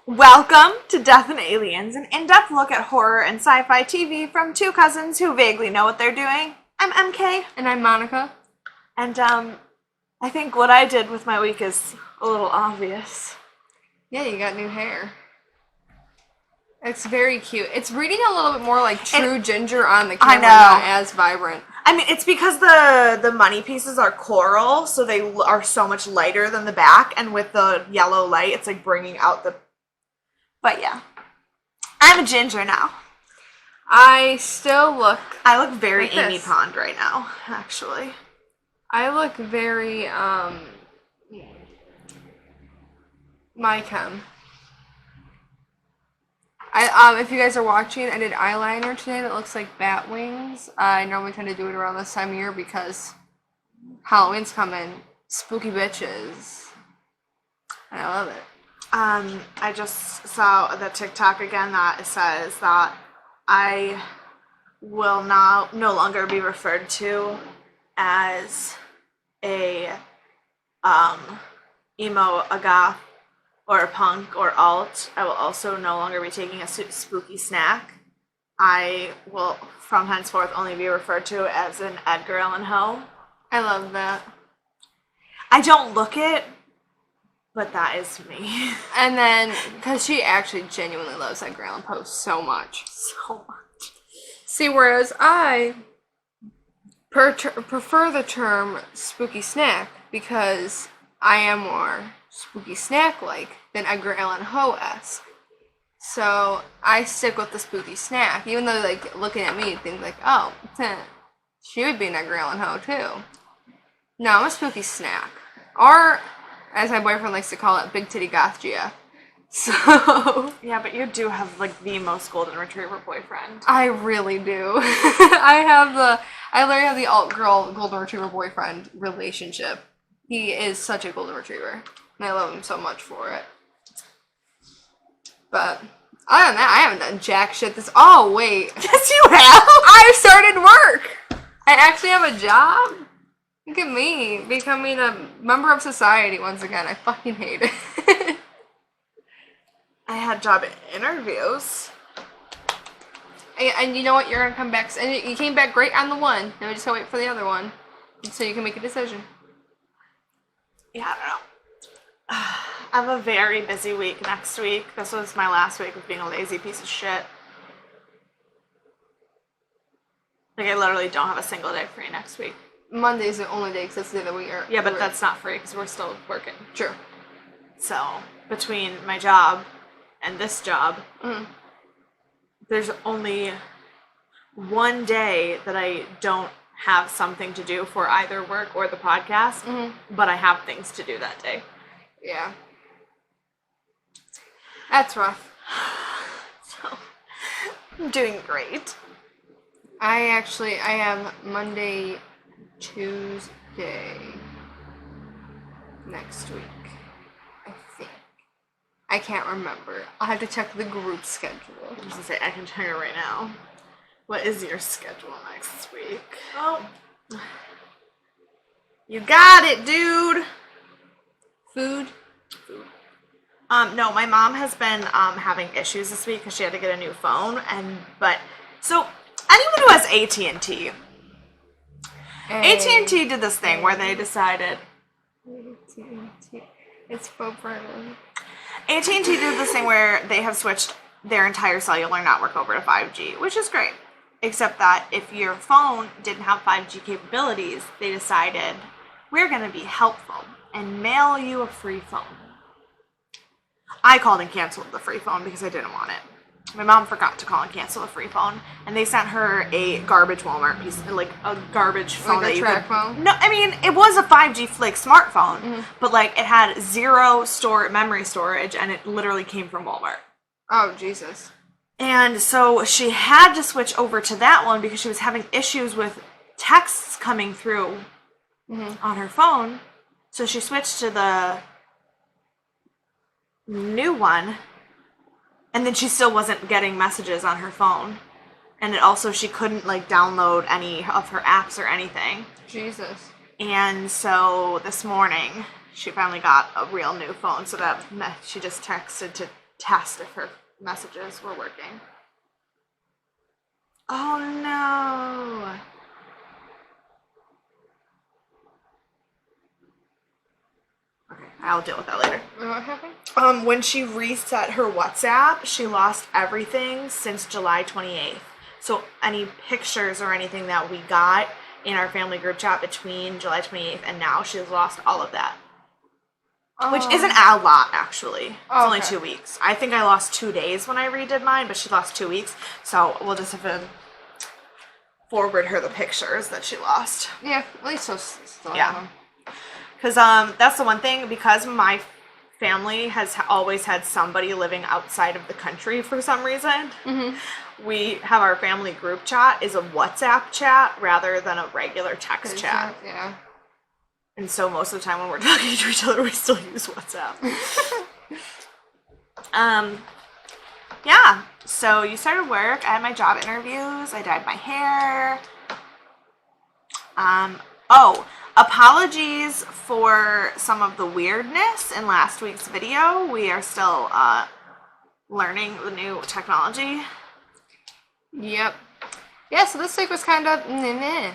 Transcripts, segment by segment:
Welcome to Death and Aliens, an in-depth look at horror and sci-fi TV from two cousins who vaguely know what they're doing. I'm MK. And I'm Monica. And, I think what I did with my week is a little obvious. Yeah, you got new hair. It's very cute. It's reading a little bit more like true ginger on the camera, not as vibrant. I mean, it's because the money pieces are coral, so they are so much lighter than the back, and with the yellow light, it's like bringing out the... But yeah, I'm a ginger now. I look very like Amy this. Pond right now, actually. I look very, my chem. If you guys are watching, I did eyeliner today that looks like bat wings. I normally tend to do it around this time of year because Halloween's coming. Spooky bitches. And I love it. I just saw the TikTok again that says that I will no longer be referred to as a emo, a goth, or a punk, or alt. I will also no longer be taking a spooky snack. I will from henceforth only be referred to as an Edgar Allan Poe. I love that. I don't look it, but that is me. And then, because she actually genuinely loves Edgar Allan Poe so much. So much. See, whereas I prefer the term spooky snack because I am more spooky snack-like than Edgar Allan Poe-esque. So I stick with the spooky snack, even though, like, looking at me, you'd think, like, oh, she would be an Edgar Allan Poe, too. No, I'm a spooky snack. Or, as my boyfriend likes to call it, big titty goth GF. So... Yeah, but you do have, like, the most golden retriever boyfriend. I really do. I literally have the alt-girl golden retriever boyfriend relationship. He is such a golden retriever. And I love him so much for it. But, other than that, I haven't done jack shit this... Oh, wait. Yes, you have! I started work! I actually have a job? Look at me, becoming a member of society once again. I fucking hate it. I had job interviews. And you know what? You're gonna come back... And you came back great on the one. Now we just gotta wait for the other one. So you can make a decision. Yeah, I don't know. I have a very busy week next week. This was my last week of being a lazy piece of shit. Like, I literally don't have a single day free next week. Monday's the only day because that's the day that we are. Yeah, but that's not free because we're still working. True. So, between my job and this job, there's only one day that I don't have something to do for either work or the podcast, but I have things to do that day. Yeah. That's rough. So, I'm doing great. I have Monday, Tuesday next week, I think. I can't remember. I'll have to check the group schedule. I was gonna say, I can tell you right now. What is your schedule next week? Oh. You got it, dude! Food? No, my mom has been having issues this week because she had to get a new phone, so anyone who has AT&T, AT&T did this thing where they decided... AT&T. It's so pretty. AT&T did this thing where they have switched their entire cellular network over to 5G, which is great. Except that if your phone didn't have 5G capabilities, they decided, we're going to be helpful and mail you a free phone. I called and canceled the free phone because I didn't want it. My mom forgot to call and cancel the free phone, and they sent her a garbage Walmart piece, like a garbage phone. Like a track phone? No, I mean, it was a 5G Flick smartphone, but like it had zero memory storage, and it literally came from Walmart. Oh, Jesus. And so she had to switch over to that one because she was having issues with texts coming through on her phone. So she switched to the new one, and then she still wasn't getting messages on her phone. And it also, she couldn't like download any of her apps or anything. Jesus. And so this morning she finally got a real new phone, so that she just texted to test if her messages were working. Oh no. Okay, I'll deal with that later. What happened? When she reset her WhatsApp, she lost everything since July 28th. So any pictures or anything that we got in our family group chat between July 28th and now, she's lost all of that. Which isn't a lot, actually. It's only 2 weeks. I think I lost 2 days when I redid mine, but she lost 2 weeks. So we'll just have to forward her the pictures that she lost. Yeah, at least so still Yeah. Because that's the one thing, because my family has always had somebody living outside of the country for some reason. We have our family group chat is a WhatsApp chat rather than a regular text chat. Yeah. And so most of the time when we're talking to each other, we still use WhatsApp. Yeah. So you started work. I had my job interviews. I dyed my hair. Apologies for some of the weirdness in last week's video. We are still learning the new technology. Yep. Yeah, so this week was kind of meh.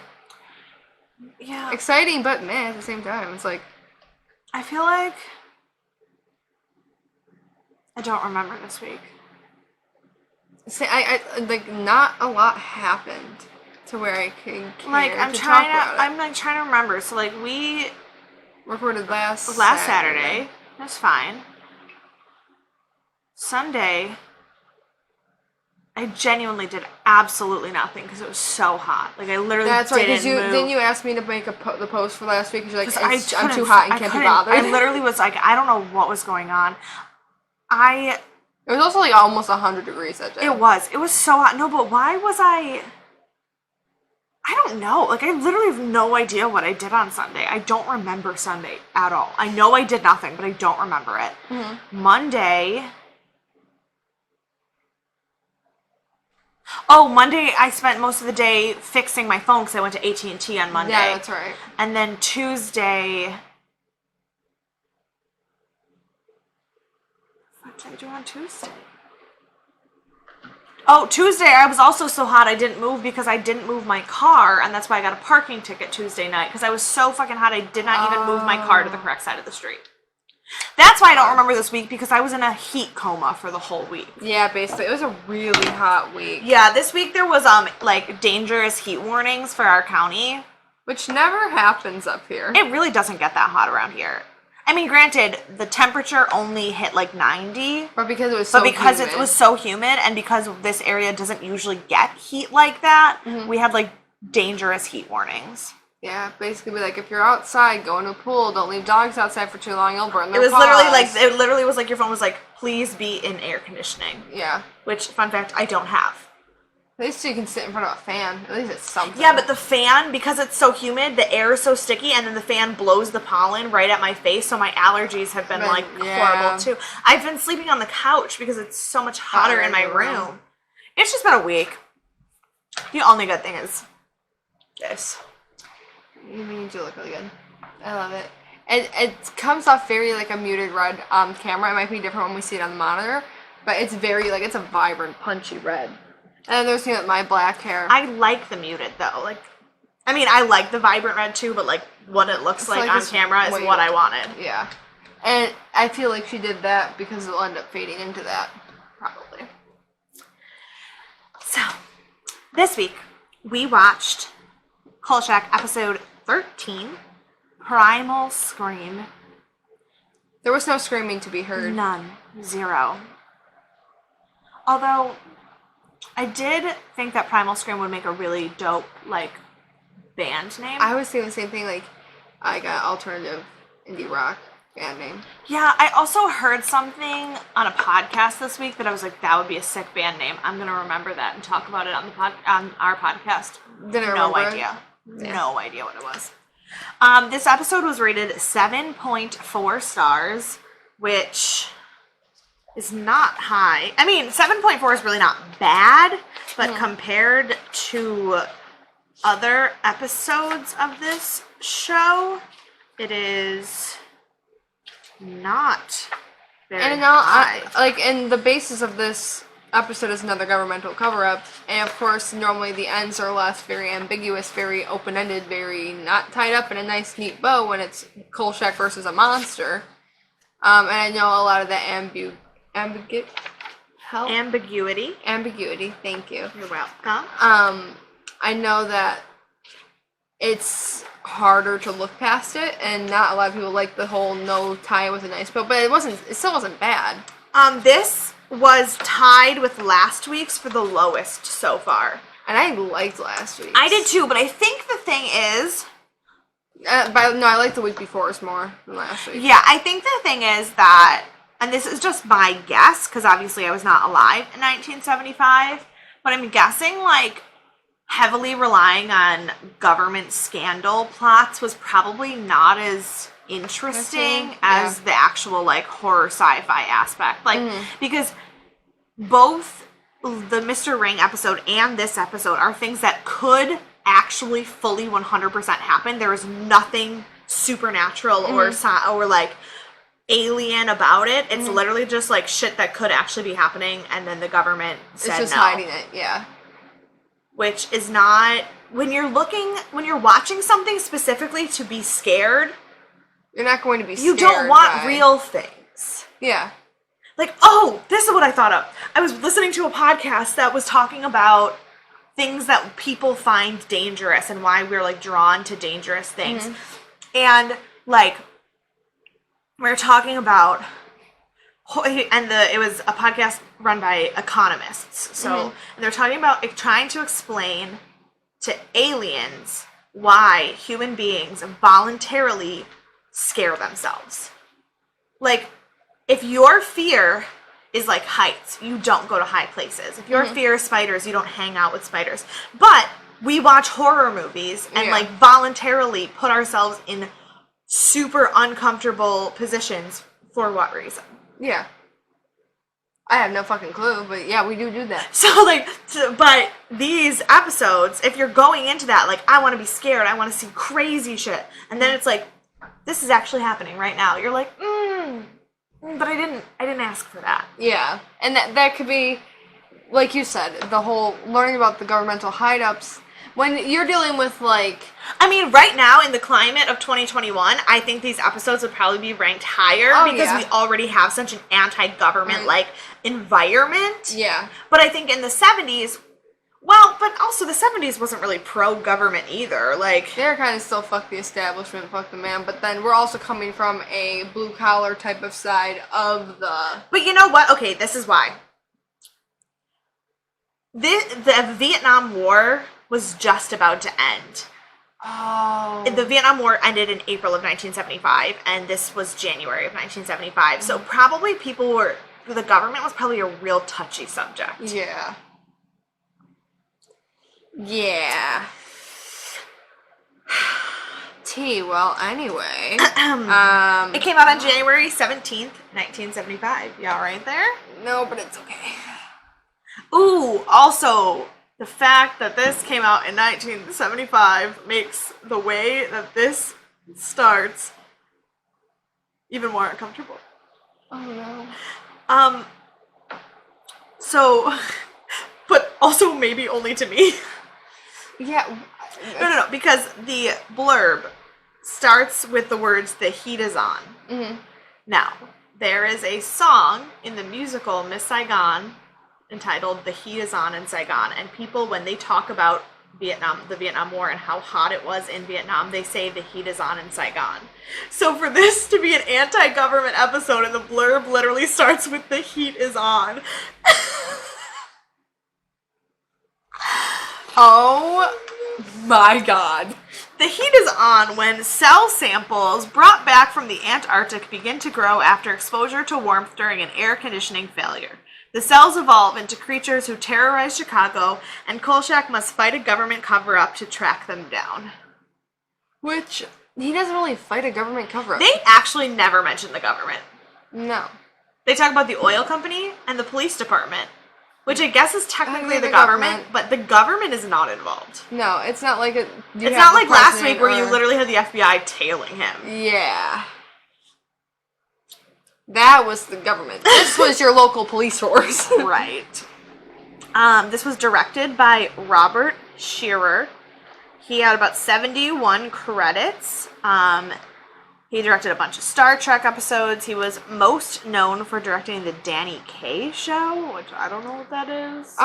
Yeah. Exciting, but meh at the same time. It's like, I feel like I don't remember this week. see, I like not a lot happened to where I can care Like to talk about it. I'm like trying to remember. So like we Recorded last Saturday. That's fine. Sunday, I genuinely did absolutely nothing because it was so hot. Like I literally That's right, because didn't move. then you asked me to make the post for last week because you're like, 'Cause I'm too hot and can't be bothered. I literally was like, I don't know what was going on. It was also like almost 100 degrees that day. It was so hot. No, but why was I don't know. Like, I literally have no idea what I did on Sunday. I don't remember Sunday at all. I know I did nothing, but I don't remember it. Monday, I spent most of the day fixing my phone because I went to AT&T on Monday. Yeah, that's right. And then Tuesday, what did I do on Tuesday? Oh, Tuesday, I was also so hot I didn't move because I didn't move my car, and that's why I got a parking ticket Tuesday night, because I was so fucking hot I did not even move my car to the correct side of the street. That's why I don't remember this week, because I was in a heat coma for the whole week. Yeah, basically. It was a really hot week. Yeah, this week there was, like, dangerous heat warnings for our county. Which never happens up here. It really doesn't get that hot around here. I mean, granted, the temperature only hit like 90. But because it was so humid. it was so humid, and because this area doesn't usually get heat like that, we had like dangerous heat warnings. Yeah, basically, like, if you're outside, go in a pool, don't leave dogs outside for too long, you'll burn their It was paws. literally was like your phone was like, please be in air conditioning. Yeah. Which, fun fact, I don't have. At least you can sit in front of a fan. At least it's something. Yeah, but the fan, because it's so humid, the air is so sticky, and then the fan blows the pollen right at my face, so my allergies have been like horrible too. I've been sleeping on the couch because it's so much hotter in my room. It's just been a week. The only good thing is this. You do look really good. I love it. And it comes off very like a muted red on camera. It might be different when we see it on the monitor, but it's very like, it's a vibrant, punchy red. And then there's my black hair. I like the muted though. Like, I mean, I like the vibrant red too, but like what it looks like on camera is what I wanted. Yeah. And I feel like she did that because it'll end up fading into that. Probably. So, this week, we watched Kolchak episode 13, Primal Scream. There was no screaming to be heard. None. Zero. Although, I did think that Primal Scream would make a really dope, like, band name. I was thinking the same thing, like an alternative indie rock band name. Yeah, I also heard something on a podcast this week that I was like, that would be a sick band name. I'm going to remember that and talk about it on our podcast. Didn't remember. No idea. Yeah. No idea what it was. This episode was rated 7.4 stars, which is not high. I mean, 7.4 is really not bad, but compared to other episodes of this show, it is not And now, and the basis of this episode is another governmental cover-up, and of course, normally the ends are left very ambiguous, very open-ended, very not tied up in a nice, neat bow when it's Kolchak versus a monster. And I know a lot of that ambiguity. Thank you. You're welcome. I know that it's harder to look past it, and not a lot of people like the whole no tie with a nice bow, but it still wasn't bad. This was tied with last week's for the lowest so far. And I liked last week's. I did too, but I think the thing is... I like the week before's more than last week. Yeah, I think the thing is that, and this is just my guess, because obviously I was not alive in 1975, but I'm guessing, heavily relying on government scandal plots was probably not as interesting as the actual, horror sci-fi aspect. Because both the Mr. Ring episode and this episode are things that could actually fully 100% happen. There is nothing supernatural or alien about it. It's literally just, shit that could actually be happening, and then the government said no. It's just hiding it, yeah. Which is not... When you're watching something specifically to be scared... You're not going to be scared. You don't want real things. Yeah. This is what I thought of. I was listening to a podcast that was talking about things that people find dangerous and why we're, drawn to dangerous things. And, we're talking about... And it was a podcast run by economists. So, and they're talking about trying to explain to aliens why human beings voluntarily scare themselves. If your fear is heights, you don't go to high places. If your fear is spiders, you don't hang out with spiders. But we watch horror movies and voluntarily put ourselves in super uncomfortable positions for what reason? Yeah. I have no fucking clue, but yeah, we do that. So, but these episodes, if you're going into that, I want to be scared, I want to see crazy shit, and then it's this is actually happening right now. You're but I didn't ask for that. Yeah, and that could be, like you said, the whole learning about the governmental hideouts. When you're dealing with, right now, in the climate of 2021, I think these episodes would probably be ranked higher because we already have such an anti-government, environment. Yeah. But I think in the 70s, but also the 70s wasn't really pro-government either. They're kind of still fuck the establishment, fuck the man, but then we're also coming from a blue-collar type of side of the... But you know what? Okay, this is why. The Vietnam War was just about to end. Oh. The Vietnam War ended in April of 1975, and this was January of 1975. So probably the government was probably a real touchy subject. Yeah. Yeah. Well, anyway. It came out on January 17th, 1975. Y'all right there? No, but it's okay. Ooh, also... The fact that this came out in 1975 makes the way that this starts even more uncomfortable. Oh no. So, but also maybe only to me. Yeah. No, because the blurb starts with the words, "The heat is on." Now, there is a song in the musical Miss Saigon entitled "The Heat is On in Saigon," and people, when they talk about the Vietnam War and how hot it was in Vietnam, they say the heat is on in Saigon. So for this to be an anti-government episode and the blurb literally starts with "the heat is on." Oh my god. The heat is on when cell samples brought back from the Antarctic begin to grow after exposure to warmth during an air conditioning failure. The cells evolve into creatures who terrorize Chicago, and Kolchak must fight a government cover-up to track them down. Which, he doesn't really fight a government cover-up. They actually never mention the government. No. They talk about the oil company and the police department, which I guess is technically the government, but the government is not involved. No, it's not like it's not like last week where you literally had the FBI tailing him. Yeah. That was the government. This was your local police force. Right. This was directed by Robert Shearer. He had about 71 credits. He directed a bunch of Star Trek episodes. He was most known for directing the Danny Kaye show, which I don't know what that is.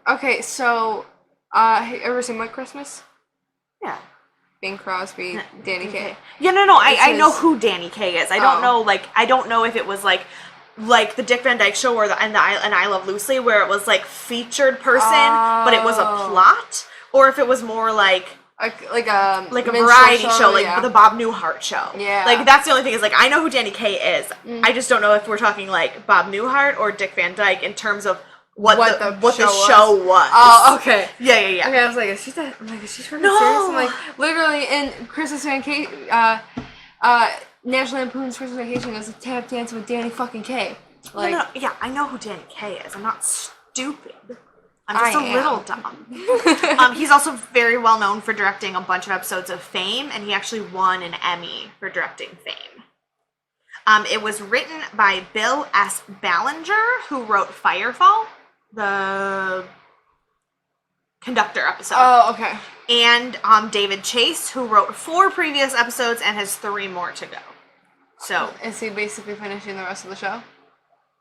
Okay, so, have you ever seen White Christmas? Yeah. Bing Crosby, Danny Kaye. Yeah, no, I know who Danny Kaye is. I don't know, I don't know if it was, like the Dick Van Dyke Show or and I Love Lucy, where it was, like, featured person, but it was a plot, or if it was more, like a variety show, like the Bob Newhart show. Yeah. Like, that's the only thing is, like, I know who Danny Kaye is. I just don't know if we're talking, like, Bob Newhart or Dick Van Dyke in terms of what the show was. Oh, okay. Yeah. Okay, I was like, is she fucking serious? I'm like, literally in Christmas Vacation, National Lampoon's Christmas Vacation is a tap dancing with Danny fucking Kaye. Like, No, yeah, I know who Danny Kaye is. I'm not stupid. I'm just a little dumb. He's also very well known for directing a bunch of episodes of Fame, and he actually won an Emmy for directing Fame. It was written by Bill S. Ballinger, who wrote Firefall, the conductor episode. Oh, okay. And David Chase, who wrote 4 previous episodes and has 3 more to go. So is he basically finishing the rest of the show?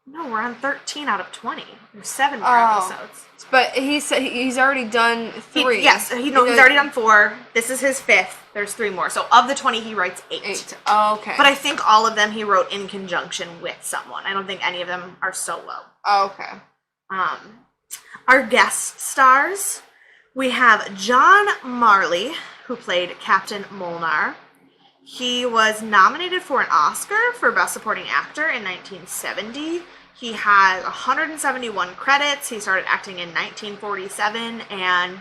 No, we're on 13 out of 20. There's 7 more episodes. But he said he's already done 3. He's already done 4. This is his 5th. There's 3 more. So of the 20, he writes 8. Oh, okay. But I think all of them he wrote in conjunction with someone. I don't think any of them are solo. Oh, okay. Our guest stars, we have John Marley, who played Captain Molnar. He was nominated for an Oscar for Best Supporting Actor in 1970. He has 171 credits. He started acting in 1947, and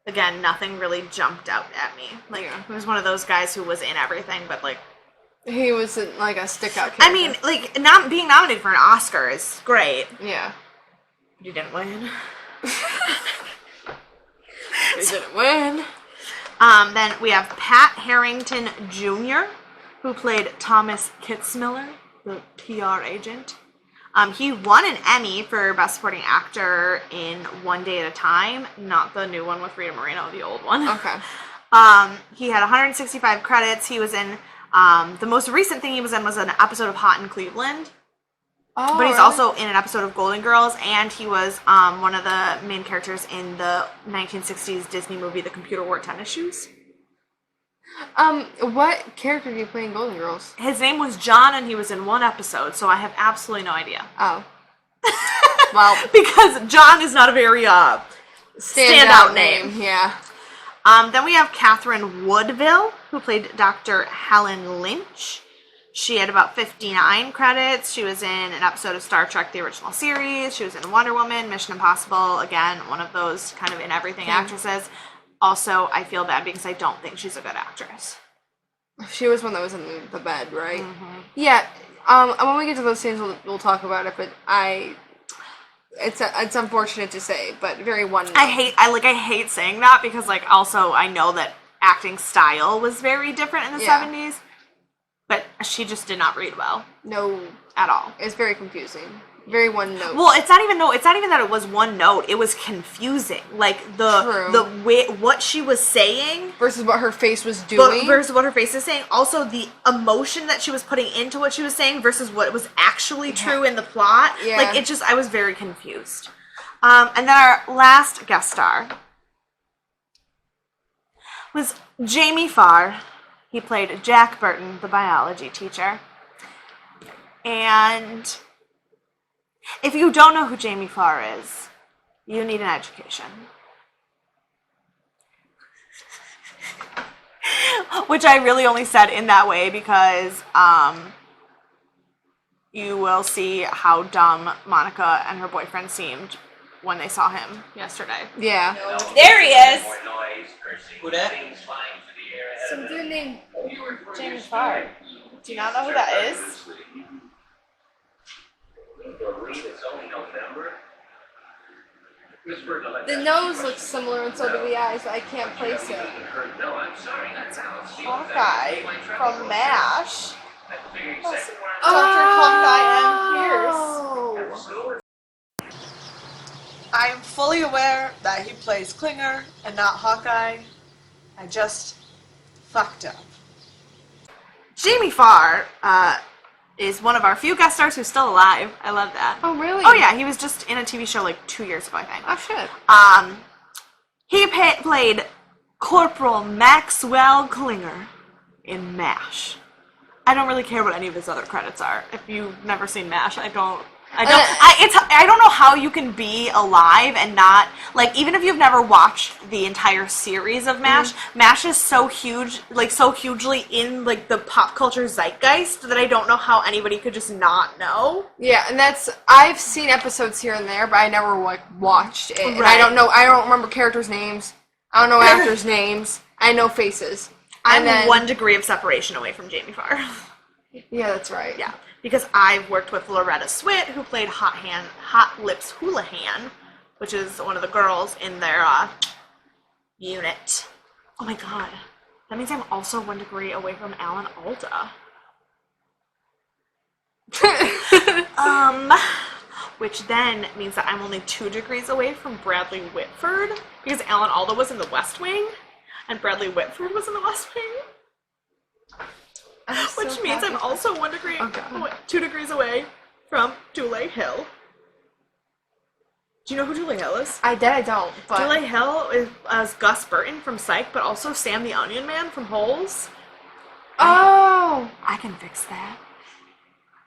again, nothing really jumped out at me. He was one of those guys who was in everything, but he wasn't like a stick-out character. I mean, being nominated for an Oscar is great. Yeah. You didn't win. You didn't win. Then we have Pat Harrington Jr., who played Thomas Kitzmiller, the PR agent. He won an Emmy for Best Supporting Actor in One Day at a Time, not the new one with Rita Moreno, the old one. Okay. He had 165 credits. He was in, the most recent thing he was in was an episode of Hot in Cleveland. Oh, but he's really? also in an episode of Golden Girls, and he was one of the main characters in the 1960s Disney movie The Computer Wore Tennis Shoes. What character did you play in Golden Girls? His name was John, and he was in 1 episode, so I have absolutely no idea. Oh. Well. Because John is not a very standout name. Yeah. Then we have Catherine Woodville, who played Dr. Helen Lynch. She had about 59 credits. She was in an episode of Star Trek, the original series. She was in Wonder Woman, Mission Impossible. Again, one of those kind of in-everything actresses. Also, I feel bad because I don't think she's a good actress. She was one that was in the bed, right? Mm-hmm. Yeah. When we get to those scenes, we'll talk about it, but it's unfortunate to say, but very one-note. I hate saying that because, also I know that acting style was very different in the 70s. But she just did not read well. No. At all. It's very confusing. Very one note. Well, it's not even that it was one note. It was confusing. The way what she was saying versus what her face was doing. Versus what her face is saying. Also the emotion that she was putting into what she was saying versus what was actually true in the plot. Yeah. I was very confused. And then our last guest star was Jamie Farr. He played Jack Burton, the biology teacher. And if you don't know who Jamie Farr is, you need an education. Which I really only said in that way because you will see how dumb Monica and her boyfriend seemed when they saw him yesterday. Yeah. There he is! Who that? Some dude named Jamie Farr. Do you not know who that is? The nose looks similar and so do the eyes, but I can't place it. Hawkeye from MASH. Dr. Oh. Hawkeye M. Pierce. I am fully aware that he plays Klinger and not Hawkeye. I just fucked up. Jamie Farr is one of our few guest stars who's still alive. I love that. Oh, really? Oh, yeah. He was just in a TV show like 2 years ago, I think. Oh, shit. He played Corporal Maxwell Klinger in MASH. I don't really care what any of his other credits are. If you've never seen MASH, I don't know how you can be alive and not, like, even if you've never watched the entire series of MASH, MASH is so huge, like, so hugely in, like, the pop culture zeitgeist that I don't know how anybody could just not know. Yeah, and I've seen episodes here and there, but I never, like, watched it. And Right. I don't remember characters' names. I don't know actors' names. I know faces. I'm 1 degree of separation away from Jamie Farr. Yeah, that's right. Yeah, because I've worked with Loretta Swit, who played Hot Lips Houlihan, which is one of the girls in their unit. Oh my god. That means I'm also 1 degree away from Alan Alda. Which then means that I'm only 2 degrees away from Bradley Whitford, because Alan Alda was in the West Wing, and Bradley Whitford was in the West Wing. Which means I'm also 1 degree, 2 degrees away from Dule Hill. Do you know who Dule Hill is? I don't, but... Dule Hill is Gus Burton from Psych, but also Sam the Onion Man from Holes. Oh! I can fix that.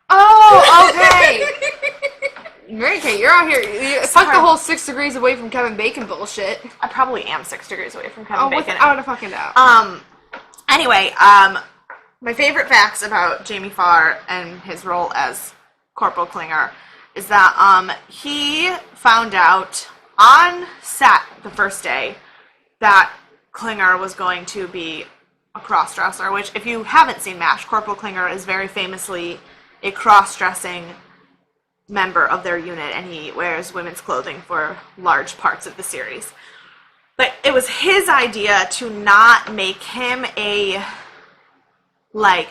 Oh, okay! Okay, you're out here. Fuck the whole 6 degrees away from Kevin Bacon bullshit. I probably am 6 degrees away from Kevin Bacon. Without a fucking doubt. Anyway, my favorite facts about Jamie Farr and his role as Corporal Klinger is that he found out on set the first day that Klinger was going to be a cross-dresser, which, if you haven't seen MASH, Corporal Klinger is very famously a cross-dressing member of their unit, and he wears women's clothing for large parts of the series. But it was his idea to not make him a, like,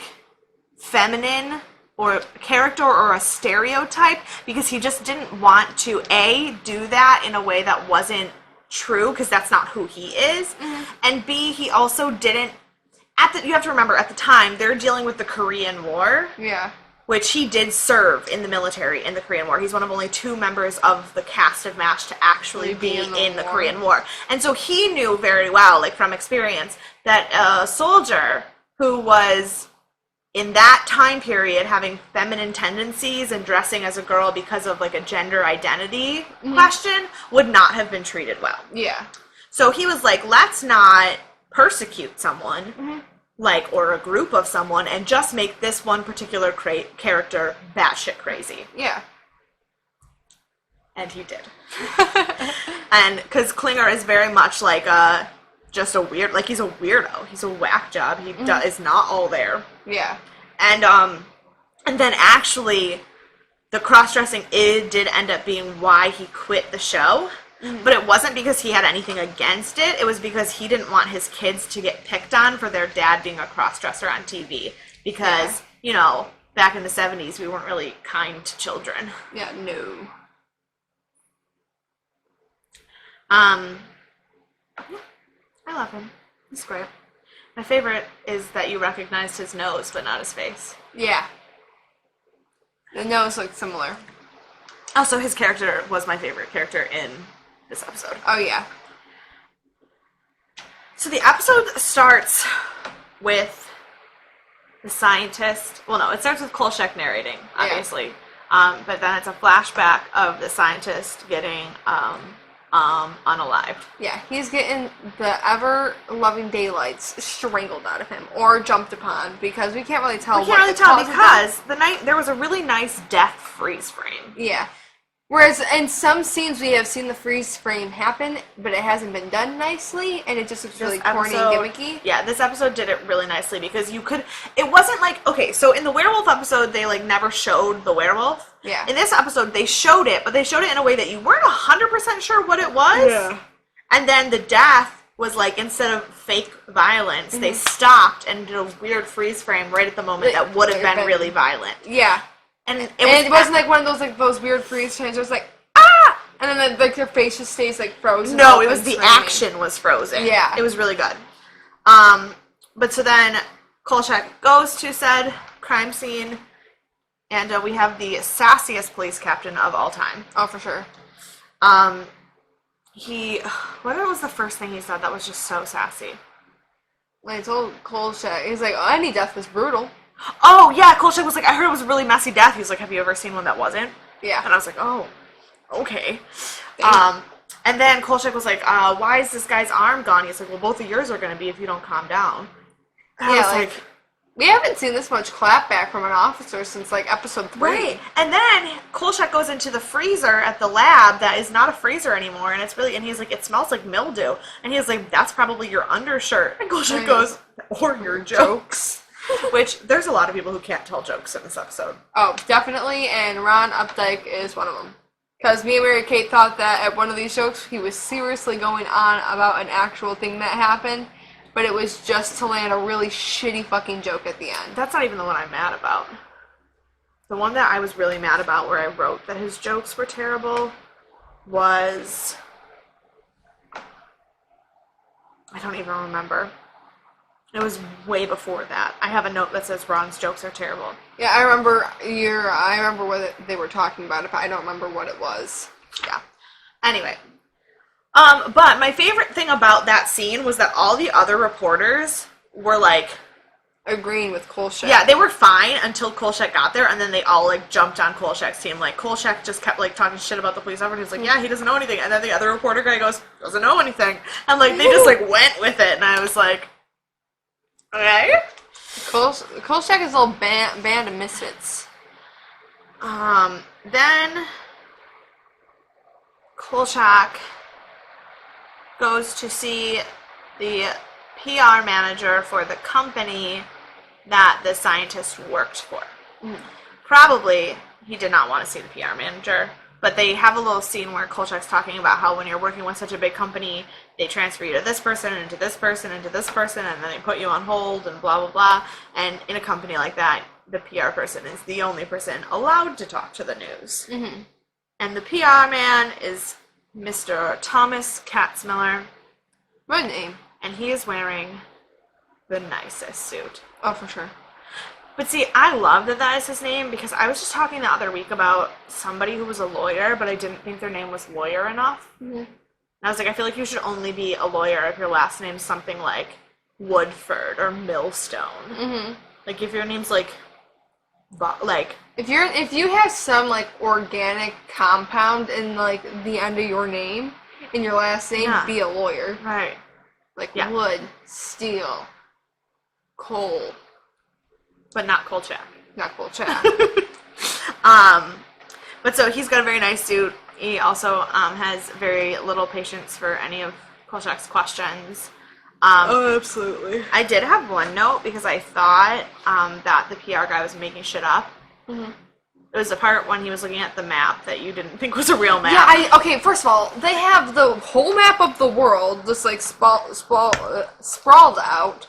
feminine or character or a stereotype, because he just didn't want to, A, do that in a way that wasn't true, because that's not who he is, and B, he also didn't, you have to remember, at the time, they're dealing with the Korean War. Yeah. Which he did serve in the military in the Korean War. He's one of only 2 members of the cast of MASH to actually be in the Korean War. And so he knew very well, like from experience, that a soldier who was in that time period having feminine tendencies and dressing as a girl because of like a gender identity question would not have been treated well. Yeah. So he was like, let's not persecute someone. Like, or a group of someone, and just make this one particular character batshit crazy. Yeah. And he did. And, because Klinger is very much like just a weird, like, he's a weirdo. He's a whack job. He is not all there. Yeah. And then actually, the cross-dressing did end up being why he quit the show. But it wasn't because he had anything against it. It was because he didn't want his kids to get picked on for their dad being a cross-dresser on TV. Because, you know, back in the 70s, we weren't really kind to children. Yeah, no. I love him. He's great. My favorite is that you recognized his nose, but not his face. Yeah. The nose looked similar. Also, his character was my favorite character in this episode. Oh, yeah. So the episode starts with the scientist. Well, no, it starts with Kolchak narrating, obviously. Yeah. But then it's a flashback of the scientist getting unalived. Yeah, he's getting the ever-loving daylights strangled out of him or jumped upon, because we can't really tell. We can't really tell because there was a really nice death freeze frame. Yeah. Whereas in some scenes we have seen the freeze frame happen, but it hasn't been done nicely, and it just looks really corny and gimmicky. Yeah, this episode did it really nicely because it wasn't like, okay, so in the werewolf episode, they like never showed the werewolf. Yeah. In this episode, they showed it, but they showed it in a way that you weren't 100% sure what it was. Yeah. And then the death was like, instead of fake violence, they stopped and did a weird freeze frame right at the moment that would have been really violent. Yeah. And it wasn't like one of those like those weird freeze frames. It was like, ah! And then like their face just stays like frozen. No, it was the action was frozen. Yeah. It was really good. But so then Kolchak goes to said crime scene, and we have the sassiest police captain of all time. Oh, for sure. What was the first thing he said that was just so sassy? Like, I told Kolchak, he's like, oh, any death was brutal. Oh, yeah, Kolchak was like, I heard it was a really messy death. He's like, have you ever seen one that wasn't? Yeah. And I was like, oh, okay. And then Kolchak was like, why is this guy's arm gone? He's like, well, both of yours are going to be if you don't calm down. And I was like, we haven't seen this much clapback from an officer since, like, episode 3. Right. And then Kolchak goes into the freezer at the lab that is not a freezer anymore, and and he's like, it smells like mildew. And he's like, that's probably your undershirt. And Kolchak goes, or your jokes. Which, there's a lot of people who can't tell jokes in this episode. Oh, definitely, and Ron Updike is one of them. Because me and Mary Kate thought that at one of these jokes, he was seriously going on about an actual thing that happened, but it was just to land a really shitty fucking joke at the end. That's not even the one I'm mad about. The one that I was really mad about, where I wrote that his jokes were terrible, was... I don't even remember. It was way before that. I have a note that says Ron's jokes are terrible. Yeah, I remember what they were talking about, but I don't remember what it was. Yeah. Anyway. But my favorite thing about that scene was that all the other reporters were like... agreeing with Kolchak. Yeah, they were fine until Kolchak got there, and then they all like jumped on Kolchak's team. Like, Kolchak just kept like talking shit about the police officer. He's like, yeah, he doesn't know anything. And then the other reporter guy goes, doesn't know anything. And like, they just like went with it, and I was like... Okay. Kolchak is a little band of misfits. Then Kolchak goes to see the PR manager for the company that the scientist worked for. Probably he did not want to see the PR manager, but they have a little scene where Kolchak's talking about how when you're working with such a big company, they transfer you to this person, and to this person, and to this person, and then they put you on hold, and blah, blah, blah. And in a company like that, the PR person is the only person allowed to talk to the news. Mm-hmm. And the PR man is Mr. Thomas Katzmiller. Good name. And he is wearing the nicest suit. Oh, for sure. But see, I love that is his name, because I was just talking the other week about somebody who was a lawyer, but I didn't think their name was lawyer enough. Mm-hmm. And I was like, I feel like you should only be a lawyer if your last name's something like Woodford or Millstone. Mm-hmm. Like, if your name's like... If you have some, like, organic compound in, like, the end of your name, in your last name, be a lawyer. Right. Like, wood, steel, coal. But not Kolchak. Not Kolchak. But so he's got a very nice suit. He also has very little patience for any of Kolchak's questions. Oh, absolutely. I did have one note because I thought that the PR guy was making shit up. Mm-hmm. It was the part when he was looking at the map that you didn't think was a real map. Yeah, okay, first of all, they have the whole map of the world just, like, sprawled out.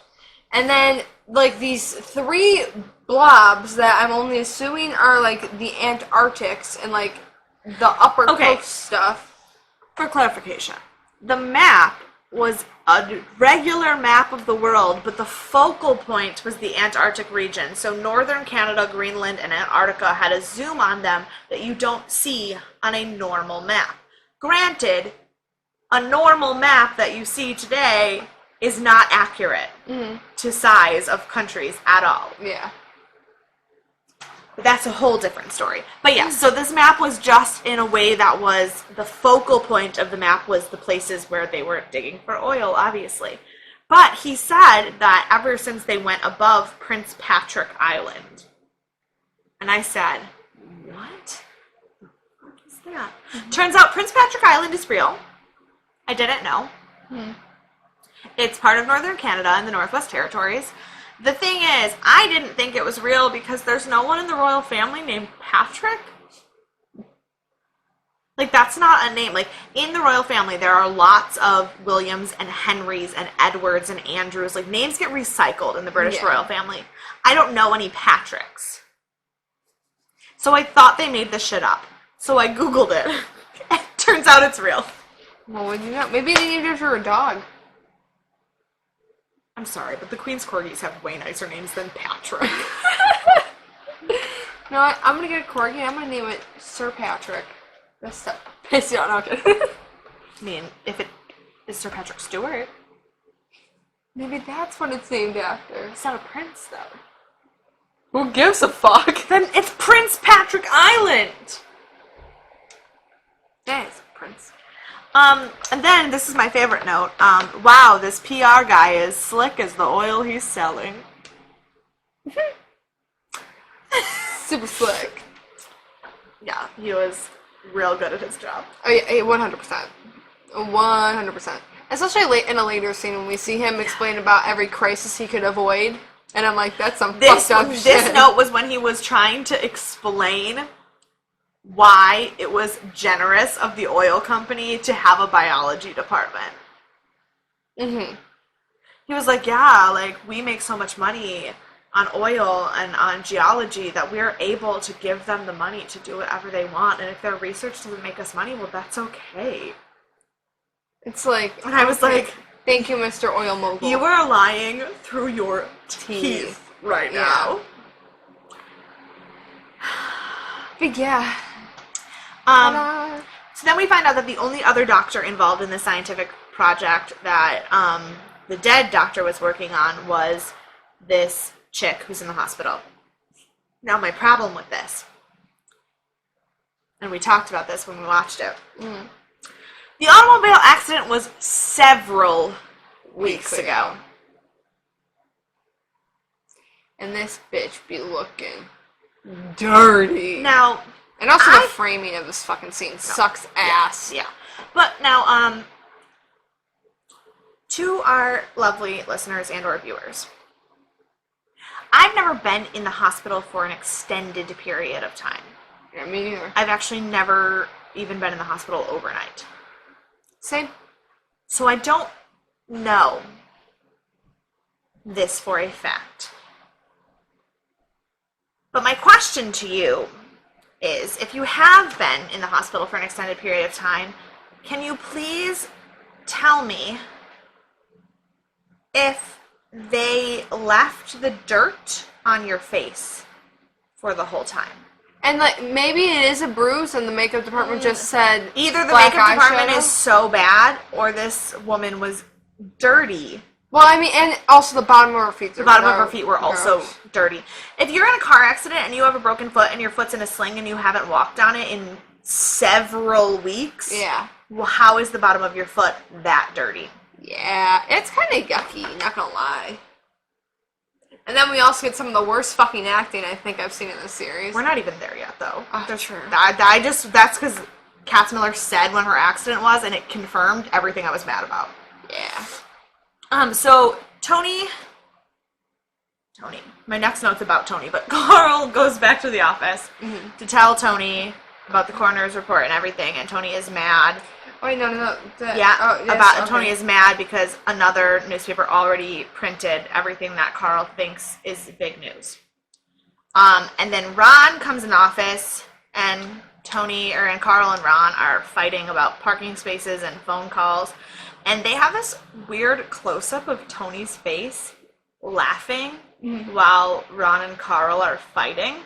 And then, like, these 3 blobs that I'm only assuming are, like, the Antarctics and, like, the upper coast stuff. For clarification, the map was a regular map of the world, but the focal point was the Antarctic region. So northern Canada, Greenland, and Antarctica had a zoom on them that you don't see on a normal map. Granted, a normal map that you see today is not accurate to size of countries at all. Yeah. But that's a whole different story. But yeah, so this map was just in a way that was the focal point of the map was the places where they were digging for oil, obviously. But he said that ever since they went above Prince Patrick Island. And I said, what the fuck is that? Mm-hmm. Turns out Prince Patrick Island is real. I didn't know. Mm-hmm. It's part of northern Canada and the Northwest Territories. The thing is, I didn't think it was real because there's no one in the royal family named Patrick. Like, that's not a name. Like, in the royal family, there are lots of Williams and Henrys and Edwards and Andrews. Like, names get recycled in the British royal family. I don't know any Patricks. So I thought they made this shit up. So I Googled it. And it turns out it's real. Well, would you know? Maybe they named it for a dog. I'm sorry, but the Queen's Corgis have way nicer names than Patrick. No, I'm gonna get a corgi and I'm gonna name it Sir Patrick. That's stuff. Piss you out, okay. I mean, if it is Sir Patrick Stewart. Maybe that's what it's named after. It's not a prince, though. Who gives a fuck? Then it's Prince Patrick Island! That is a prince. And then, this is my favorite note. Wow, this PR guy is slick as the oil he's selling. Super slick. Yeah, he was real good at his job. Oh, yeah, 100%. 100%. Especially in a later scene when we see him explain about every crisis he could avoid. And I'm like, that's some fucked up shit. This note was when he was trying to explain why it was generous of the oil company to have a biology department. Mm-hmm. He was like, yeah, like, we make so much money on oil and on geology that we're able to give them the money to do whatever they want. And if their research doesn't make us money, well, that's okay. It's like... And I was like... Thank you, Mr. Oil Mogul. You are lying through your teeth right now. But yeah. So then we find out that the only other doctor involved in the scientific project that the dead doctor was working on was this chick who's in the hospital. Now, my problem with this, and we talked about this when we watched it, the automobile accident was several weeks ago. And this bitch be looking dirty. Now, and also the framing of this fucking scene sucks ass. Yeah. But now, to our lovely listeners and or viewers, I've never been in the hospital for an extended period of time. Yeah, me neither. I've actually never even been in the hospital overnight. Same. So I don't know this for a fact. But my question to you is, if you have been in the hospital for an extended period of time, can you please tell me if they left the dirt on your face for the whole time? And like maybe it is a bruise and the makeup department just said either the black makeup department eyeshadow. is so bad or this woman was dirty. Well, I mean, and also the bottom of her feet. The bottom of her feet were also dirty. If you're in a car accident and you have a broken foot and your foot's in a sling and you haven't walked on it in several weeks, yeah. Well, how is the bottom of your foot that dirty? Yeah, it's kind of yucky, not gonna lie. And then we also get some of the worst fucking acting I think I've seen in this series. We're not even there yet, though. Oh, that's true. That's because Katz Miller said when her accident was, and it confirmed everything I was mad about. Yeah. So Tony, my next note's about Tony, but Carl goes back to the office to tell Tony about the coroner's report and everything, and Tony is mad. Wait, no. Tony is mad because another newspaper already printed everything that Carl thinks is big news. And then Ron comes in the office, and and Carl and Ron are fighting about parking spaces and phone calls, and they have this weird close-up of Tony's face laughing while Ron and Carl are fighting.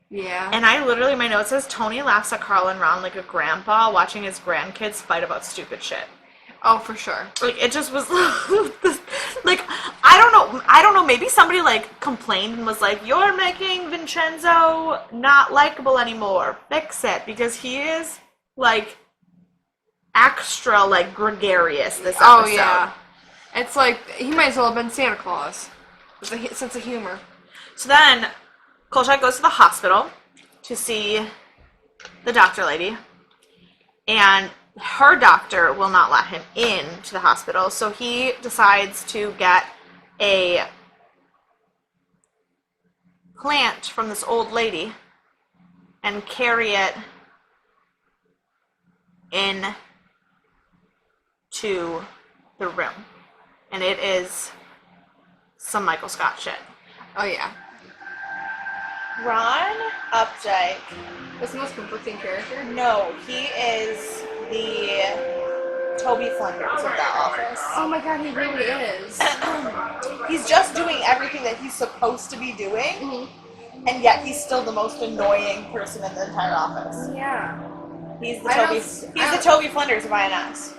Yeah. And I literally, my note says, Tony laughs at Carl and Ron like a grandpa watching his grandkids fight about stupid shit. Oh, for sure. Like, it just was, like, I don't know, maybe somebody, like, complained and was like, you're making Vincenzo not likable anymore. Fix it. Because he is, like, extra, like, gregarious this episode. Oh, yeah. It's like, he might as well have been Santa Claus. With a sense of humor. So then, Kolchak goes to the hospital to see the doctor lady, and her doctor will not let him in to the hospital, so he decides to get a plant from this old lady and carry it in to the room. And it is some Michael Scott shit. Oh, yeah. Ron Updike. That's the most conflicting character. No, he is the Toby Flinders of that office. Oh my god, he really is. He's just doing everything that he's supposed to be doing, and yet he's still the most annoying person in the entire office. Yeah. He's the Toby Flinders of INS.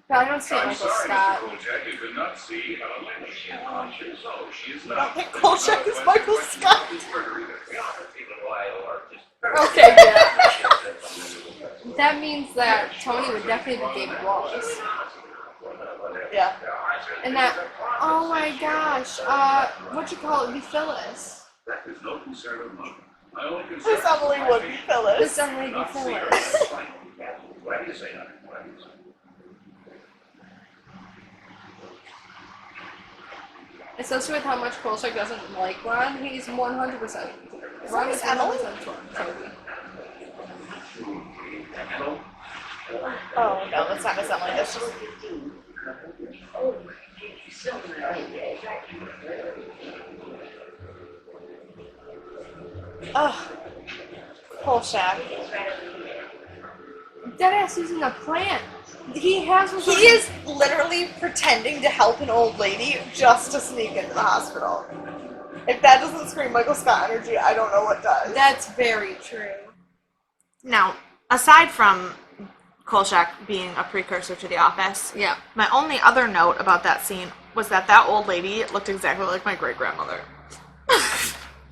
But I don't see Michael Scott. You don't think Kolchak is Michael Scott? Okay, yeah. That means that Tony would definitely be David Wallace. Yeah. And that, oh my gosh, what you call it, be Phyllis. This Emily would be Phyllis. This Emily be Phyllis. Especially with how much Kolchak doesn't like Ron, he's 100%. Ron is Emily? 100% Toby. Oh no, that's not Miss Emily. That's just. Ugh. Kolchak. Deadass using a plant. He is literally pretending to help an old lady just to sneak into the hospital. If that doesn't scream Michael Scott energy, I don't know what does. That's very true. Now, aside from Kolchak being a precursor to The Office, Yeah. my only other note about that scene was that old lady looked exactly like my great-grandmother.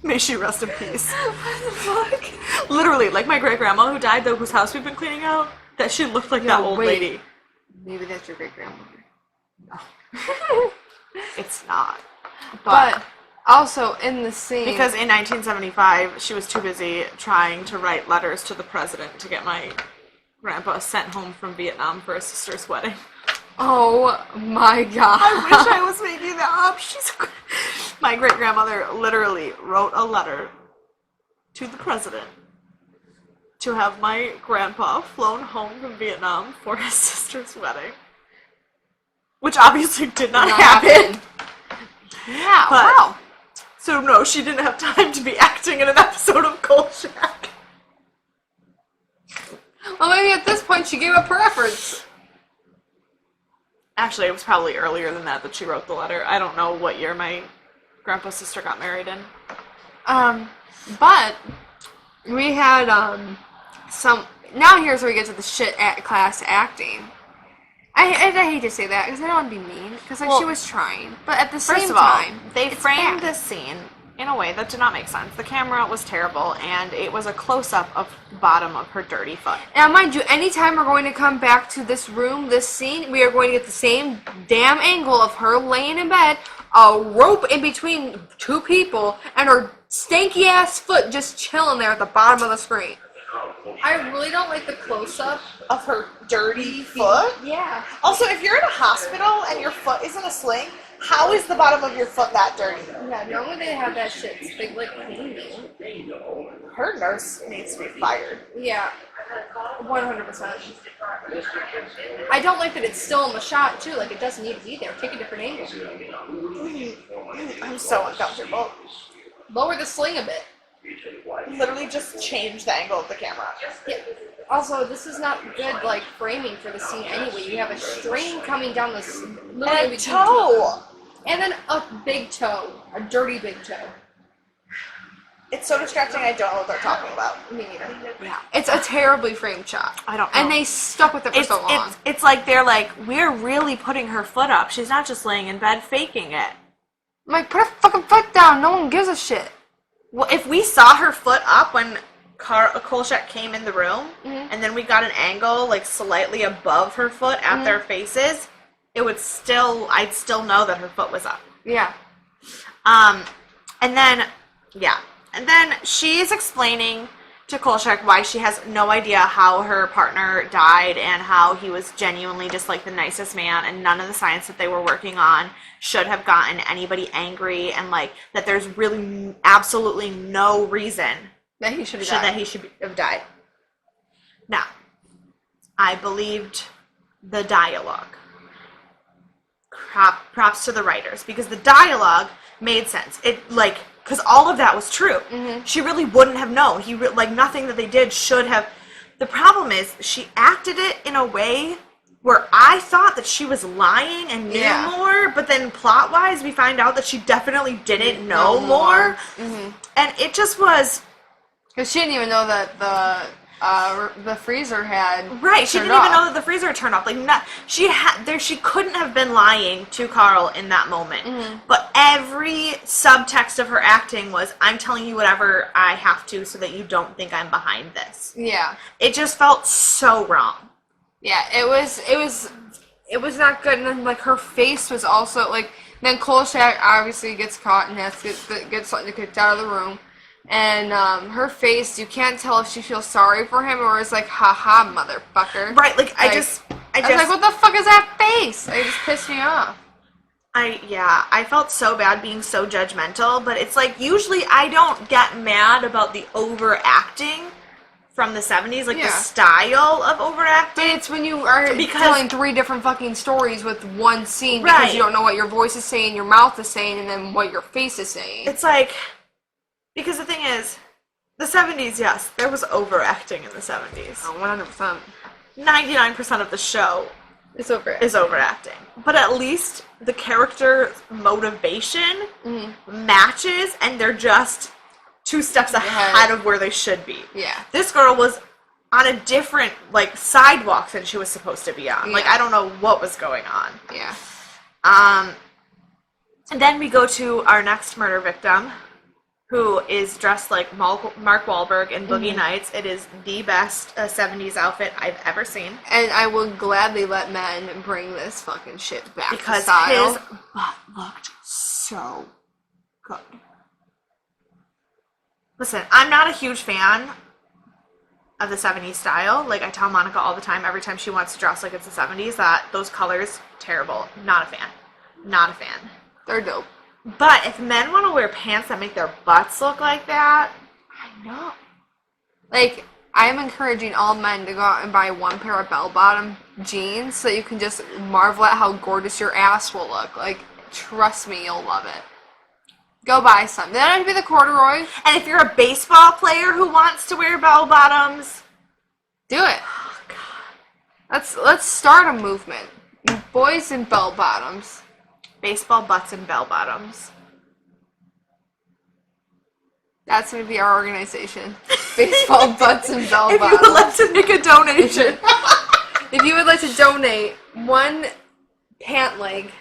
May she rest in peace. What the fuck? Literally, like my great-grandma who died, though, whose house we've been cleaning out, that she looked like that old lady. Maybe that's your great-grandmother. No. It's not. But also in the scene... Because in 1975, she was too busy trying to write letters to the president to get my grandpa sent home from Vietnam for his sister's wedding. Oh my god. I wish I was making that up. My great-grandmother literally wrote a letter to the president to have my grandpa flown home from Vietnam for his sister's wedding. Which obviously did not happen. Yeah, But, wow. So no, she didn't have time to be acting in an episode of Kolchak. Well, maybe at this point she gave up her efforts. Actually, it was probably earlier than that she wrote the letter. I don't know what year my grandpa's sister got married in. But we had some. Now here's where we get to the shit class acting. I hate to say that because I don't want to be mean because she was trying, but at the same First of all, time, they it's framed bad. this scene in a way that did not make sense. The camera was terrible, and it was a close-up of the bottom of her dirty foot. Now, mind you, anytime we're going to come back to this room, this scene, we are going to get the same damn angle of her laying in bed, a rope in between two people, and her stanky ass foot just chilling there at the bottom of the screen. I really don't like the close-up Of her dirty foot? Yeah. Also, if you're in a hospital and your foot is in a sling, how is the bottom of your foot that dirty? Yeah, normally they have that shit like clean. Her nurse needs to be fired. Yeah. 100%. I don't like that it's still in the shot, too. Like, it doesn't need to be there. Take a different angle. I'm so uncomfortable. Lower the sling a bit. Literally just change the angle of the camera. Yeah. Also, this is not good, like, framing for the scene anyway. You have a string coming down this... And a toe! And then a big toe. A dirty big toe. It's so distracting, I don't know what they're talking about. Me neither. Yeah. It's a terribly framed shot. I don't know. And they stuck with it for so long. It's like they're like, we're really putting her foot up. She's not just laying in bed faking it. I'm like, put her fucking foot down. No one gives a shit. Well, if we saw her foot up when Kolchak came in the room, and then we got an angle like slightly above her foot at their faces, I'd still know that her foot was up. Yeah. And then she's explaining to Kolchak why she has no idea how her partner died and how he was genuinely just like the nicest man, and none of the science that they were working on should have gotten anybody angry, and like that there's really absolutely no reason That he should have died. have died. Now, I believed the dialogue. Props to the writers, because the dialogue made sense. Because all of that was true. Mm-hmm. She really wouldn't have known. Nothing that they did should have. The problem is, she acted it in a way where I thought that she was lying and knew more, but then plot-wise, we find out that she definitely didn't know more. Mm-hmm. And it just was... Because she didn't even know that the freezer had Right, she turned didn't even off. know that the freezer had turned off. She couldn't have been lying to Carl in that moment. Mm-hmm. But every subtext of her acting was, I'm telling you whatever I have to so that you don't think I'm behind this. Yeah. It just felt so wrong. Yeah, it was not good, and then, like, her face was also, like, then Kolchak obviously gets caught and has to get kicked out of the room, and, her face, you can't tell if she feels sorry for him, or is like, haha, motherfucker. Right, I was like, what the fuck is that face? It just pissed me off. I felt so bad being so judgmental, but it's like, usually I don't get mad about the overacting from the 70s, the style of overacting. But it's when you are telling 3 different fucking stories with one scene because you don't know what your voice is saying, your mouth is saying, and then what your face is saying. It's like, because the thing is, the 70s, yes, there was overacting in the 70s. Oh, 100%. 99% of the show It's overacting. is overacting. But at least the character motivation matches, and they're just 2 steps ahead of where they should be. Yeah. This girl was on a different, sidewalk than she was supposed to be on. Yeah. I don't know what was going on. Yeah. And then we go to our next murder victim, who is dressed like Mark Wahlberg in Boogie Nights. It is the best 70s outfit I've ever seen. And I will gladly let men bring this fucking shit back Because to style. his butt looked so good. Listen, I'm not a huge fan of the 70s style. I tell Monica all the time, every time she wants to dress like it's the 70s, that those colors, terrible. Not a fan. Not a fan. They're dope. But if men want to wear pants that make their butts look like that, I know. I am encouraging all men to go out and buy 1 pair of bell-bottom jeans so you can just marvel at how gorgeous your ass will look. Trust me, you'll love it. Go buy some. They don't have to be the corduroy. And if you're a baseball player who wants to wear bell-bottoms, do it. Oh, God. Let's start a movement. Boys in bell-bottoms. Baseball butts and bell-bottoms. That's going to be our organization. Baseball butts and bell-bottoms. If you would like to make a donation. If you would like to donate 1 pant leg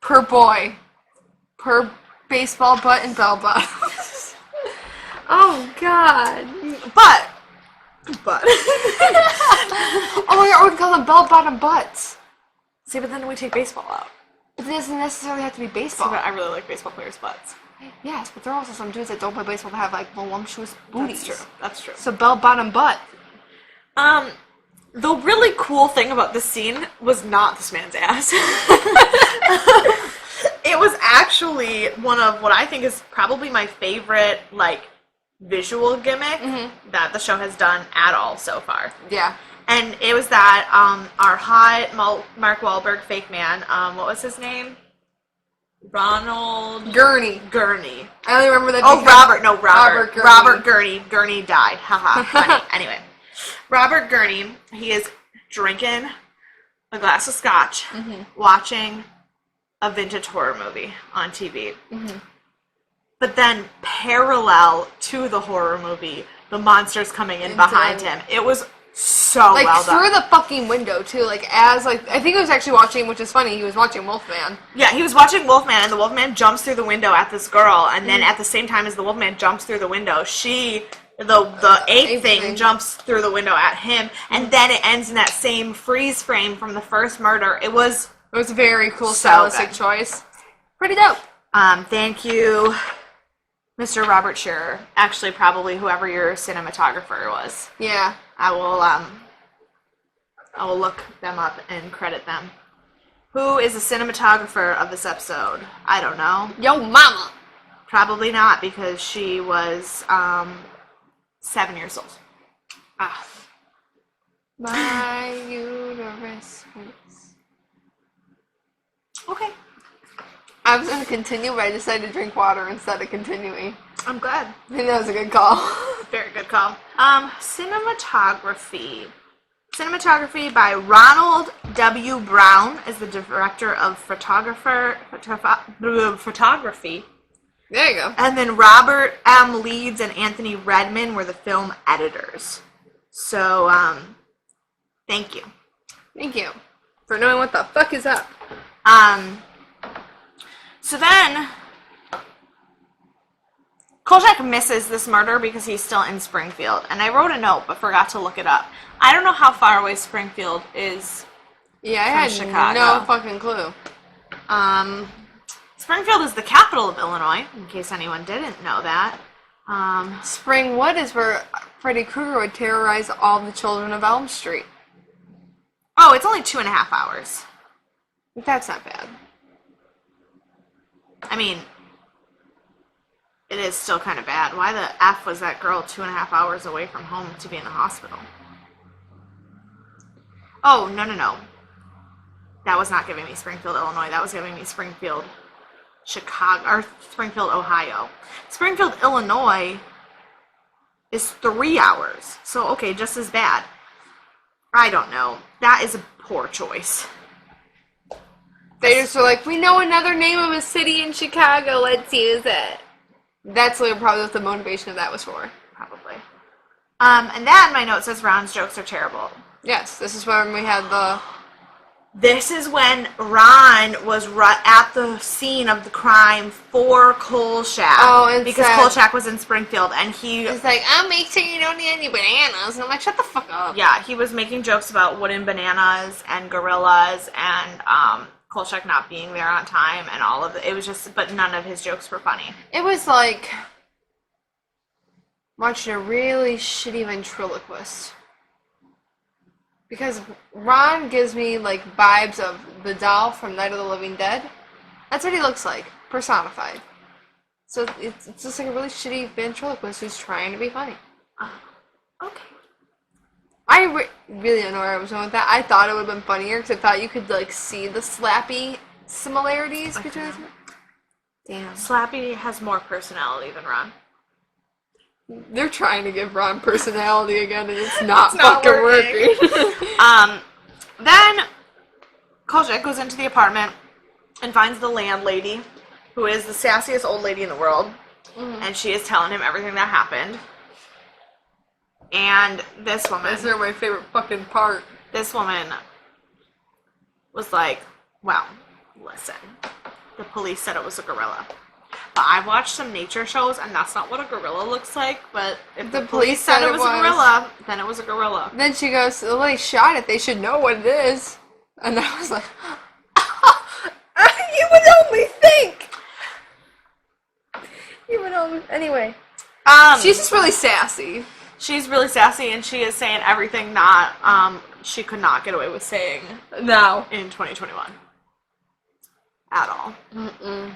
per boy per baseball butt and bell-bottoms. Oh, God. But. Oh, my God, we can call them bell-bottom butts. See, but then we take baseball out. It doesn't necessarily have to be baseball. See, but I really like baseball players' butts. Yes, but there are also some dudes that don't play baseball that have, voluptuous booties. That's true. So bell-bottom butt. The really cool thing about this scene was not this man's ass. It was actually one of what I think is probably my favorite, visual gimmick that the show has done at all so far. Yeah. And it was that our hot Mark Wahlberg fake man, what was his name? Ronald Gurney. I only remember that. Oh, Robert Gurney. Robert Gurney. Gurney died. Haha. Funny. Anyway, Robert Gurney. He is drinking a glass of scotch, watching a vintage horror movie on TV. But then, parallel to the horror movie, the monster's coming in behind him. It was so well done. Through the fucking window, too. I think he was actually watching, which is funny, he was watching Wolfman. Yeah, he was watching Wolfman, and the Wolfman jumps through the window at this girl, and then at the same time as the Wolfman jumps through the window, the ape thing jumps through the window at him, and then it ends in that same freeze frame from the first murder. It was a very cool so stylistic good. choice. Pretty dope. Thank you, Mr. Robert Scherer. Actually, probably whoever your cinematographer was. Yeah. I will look them up and credit them. Who is the cinematographer of this episode? I don't know. Yo mama. Probably not, because she was 7 years old. My uterus hurts. Okay. I was going to continue, but I decided to drink water instead of continuing. I'm glad. I think that was a good call. Very good call. Cinematography. Cinematography by Ronald W. Brown is the director of photography. There you go. And then Robert M. Leeds and Anthony Redman were the film editors. So, thank you. Thank you for knowing what the fuck is up. So then, Kolchak misses this murder because he's still in Springfield. And I wrote a note, but forgot to look it up. I don't know how far away Springfield is. Yeah, I had Chicago. no fucking clue. Springfield is the capital of Illinois, in case anyone didn't know that. Springwood is where Freddy Krueger would terrorize all the children of Elm Street. Oh, it's only 2.5 hours. That's not bad. I mean, it is still kind of bad. Why the F was that girl 2.5 hours away from home to be in the hospital? Oh, no. That was not giving me Springfield, Illinois. That was giving me Springfield, Chicago, or Springfield, Ohio. Springfield, Illinois is 3 hours. So, okay, just as bad. I don't know. That is a poor choice. They just were like, we know another name of a city in Chicago, let's use it. That's like probably what the motivation of that was for. Probably. And then my note says Ron's jokes are terrible. Yes, this is when we had the... This is when Ron was at the scene of the crime for Kolchak. Oh, and because Kolchak was in Springfield, and he... It's like, I'll make sure you don't need any bananas. And I'm like, shut the fuck up. Yeah, he was making jokes about wooden bananas and gorillas and Kolchak not being there on time and all of it. It was just... But none of his jokes were funny. It was like watching a really shitty ventriloquist. Because Ron gives me, like, vibes of the doll from Night of the Living Dead. That's what he looks like, personified. So it's just like a really shitty ventriloquist who's trying to be funny. Okay. I really don't know where I was going with that. I thought it would have been funnier because I thought you could, like, see the Slappy similarities between the two. Damn. Slappy has more personality than Ron. They're trying to give Ron personality again, and it's not not fucking working. Then Kolchak goes into the apartment and finds the landlady, who is the sassiest old lady in the world, and she is telling him everything that happened. And this woman... These are my favorite fucking part. This woman was like, well, listen, the police said it was a gorilla. But I've watched some nature shows, and that's not what a gorilla looks like. But if the police said it was a gorilla, then it was a gorilla. Then she goes, well, they shot it. They should know what it is. And I was like, you would only think. You would only... Anyway. She's just really sassy. She's really sassy, and she is saying everything that she could not get away with saying No. in 2021. At all. Mm-mm.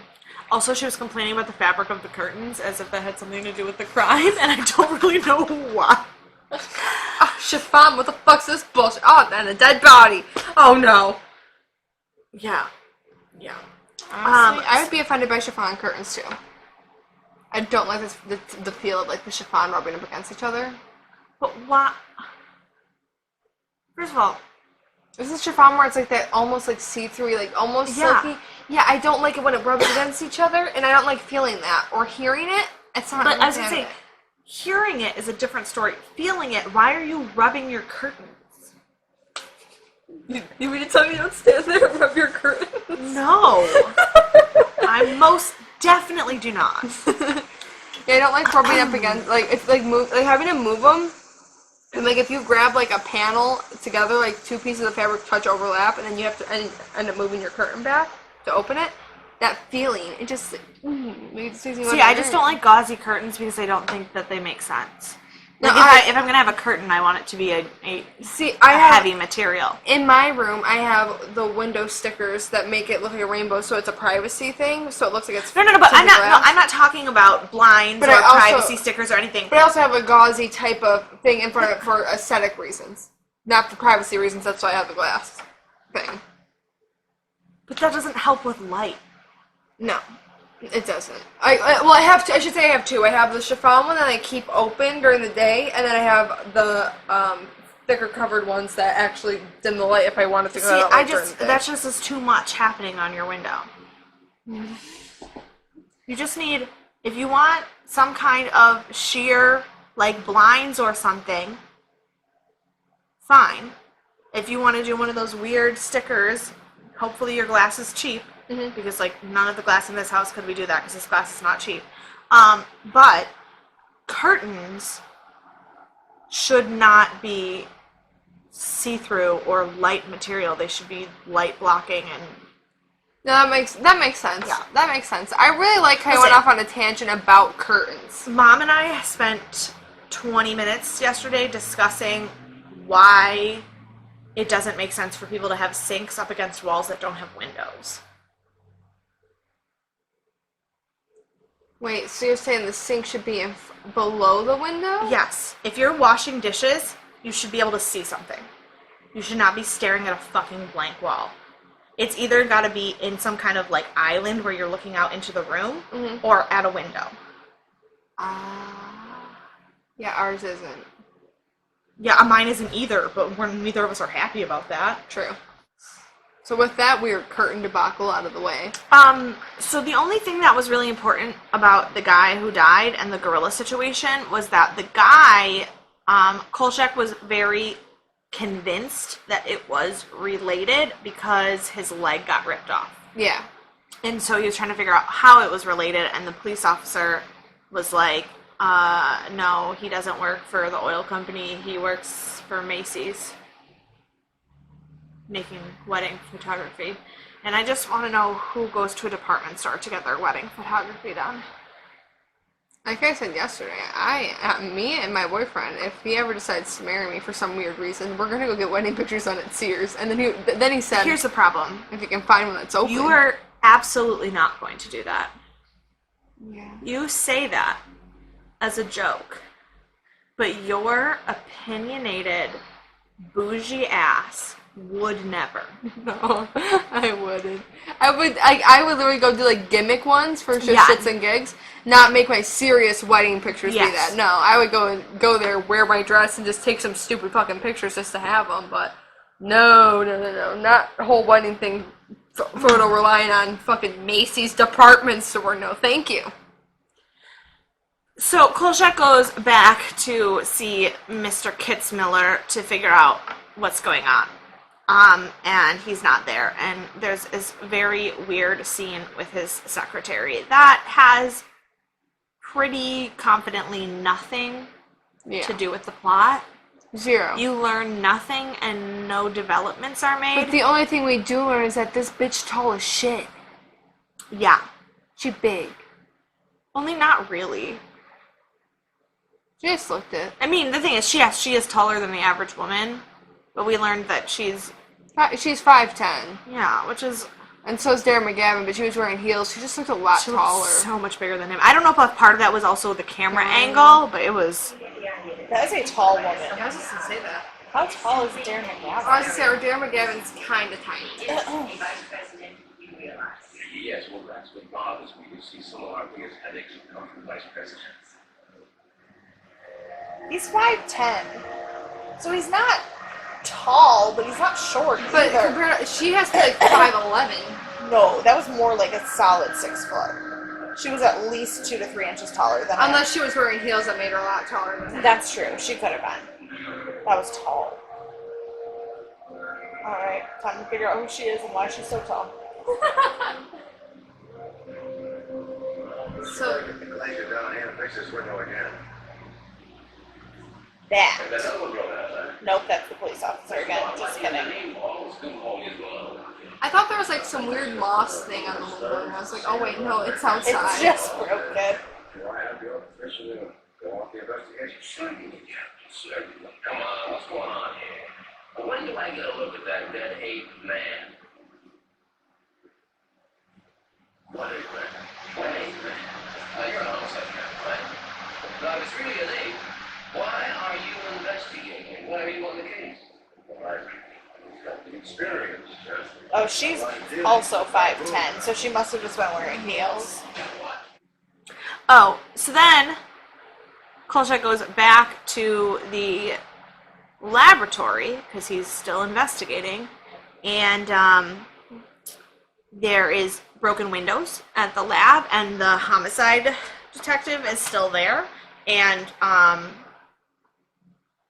Also, she was complaining about the fabric of the curtains as if that had something to do with the crime, and I don't really know why. Chiffon, what the fuck's this bullshit? Oh, and a dead body. Oh, no. Yeah. Honestly, I would be offended by chiffon curtains, too. I don't like the feel of, like, the chiffon rubbing up against each other. But why? First of all, this is chiffon where it's like that almost like see-through, like almost silky. Yeah, I don't like it when it rubs against each other, and I don't like feeling that or hearing it. It's not. But I was gonna say, hearing it is a different story. Feeling it, why are you rubbing your curtains? You mean to tell me you don't stand there and rub your curtains? No, I most definitely do not. Yeah, I don't like rubbing up against, like, if like having to move them. And, like, if you grab, like, a panel together, like, two pieces of fabric touch overlap, and then you have to end up moving your curtain back to open it, that feeling, it just, makes me See, I just don't like gauzy curtains because I don't think that they make sense. Like, No, if I'm going to have a curtain, I want it to be a have heavy material. In my room, I have the window stickers that make it look like a rainbow, so it's a privacy thing, so it looks like it's... No, but I'm not talking about blinds or privacy stickers or anything. But I also have a gauzy type of thing in front of it for aesthetic reasons. Not for privacy reasons, that's why I have the glass thing. But that doesn't help with light. No, it doesn't. I have two. I should say I have two. I have the chiffon one that I keep open during the day, and then I have the thicker covered ones that actually dim the light if I wanted to go out during the day. That just is too much happening on your window. You just need, if you want some kind of sheer, like blinds or something, fine. If you want to do one of those weird stickers, hopefully your glass is cheap, because like none of the glass in this house could we do that because this glass is not cheap. But curtains should not be see-through or light material. They should be light blocking and. No, that makes sense. Yeah. That makes sense. I really like how I went off on a tangent about curtains. Mom and I spent 20 minutes yesterday discussing why it doesn't make sense for people to have sinks up against walls that don't have windows. Wait, so you're saying the sink should be below the window? Yes. If you're washing dishes, you should be able to see something. You should not be staring at a fucking blank wall. It's either got to be in some kind of like island where you're looking out into the room or at a window. Yeah, ours isn't. Yeah, mine isn't either, but neither of us are happy about that. True. So with that weird curtain debacle out of the way. So the only thing that was really important about the guy who died and the gorilla situation was that the guy, Kolchak was very convinced that it was related because his leg got ripped off. Yeah. And so he was trying to figure out how it was related, and the police officer was like, no, he doesn't work for the oil company. He works for Macy's, making wedding photography. And I just want to know who goes to a department store to get their wedding photography done. Like I said yesterday, me and my boyfriend, if he ever decides to marry me for some weird reason, we're gonna go get wedding pictures done at Sears. And then he said, here's the problem. If you can find one that's open. You are absolutely not going to do that. Yeah. You say that as a joke, but your opinionated, bougie ass would never. No, I wouldn't. I would literally go do like gimmick ones for just shits and gigs, not make my serious wedding pictures be that. No, I would go there, wear my dress, and just take some stupid fucking pictures just to have them. But no, not a whole wedding thing. Photo relying on fucking Macy's department store. No, thank you. So Kolchak goes back to see Mr. Kitzmiller to figure out what's going on. And he's not there. And there's this very weird scene with his secretary that has pretty confidently nothing to do with the plot. Zero. You learn nothing and no developments are made. But the only thing we do learn is that this bitch tall as shit. Yeah. She big. Only not really. She just looked it. I mean, the thing is, she is taller than the average woman. But we learned that she's 5'10". Yeah, which is... And so is Darren McGavin, but she was wearing heels. She just looked a lot taller. So much bigger than him. I don't know if part of that was also the camera angle, but it was... That is a tall woman. I was just going to say that. How tall is Darren McGavin? I was going to say, Darren McGavin's kind of tiny. Yes, well, that's what bothers me. You see, some of our biggest headaches have come from vice presidents. He's 5'10". So he's not tall, but he's not short But either. compared to, she has to be like 5'11". No, that was more like a solid 6 foot. She was at least 2 to 3 inches taller than him. Unless she was wearing heels that made her a lot taller than him. That's true. She could have been. That was tall. Alright, time to figure out who she is and why she's so tall. So, Let's get down here and fix this window again. That. That other one drove out there. Nope, that's the police officer again. Just kidding. I thought there was like some weird moss thing on the window, and I was like, oh wait, no, it's outside. It's just broken. Do I have your permission to go off the investigation? Sure you can. Sure. Come on, what's going on here? When do I get a look at that dead ape man? What ape man? What ape man? You're an homicide man, right? Now, if it's really an ape, why are you investigating? Why are you on the case? experience. Oh, she's also 5'10", so she must have just been wearing heels. Oh, so then Kolchak goes back to the laboratory because he's still investigating, and there is broken windows at the lab, and the homicide detective is still there, and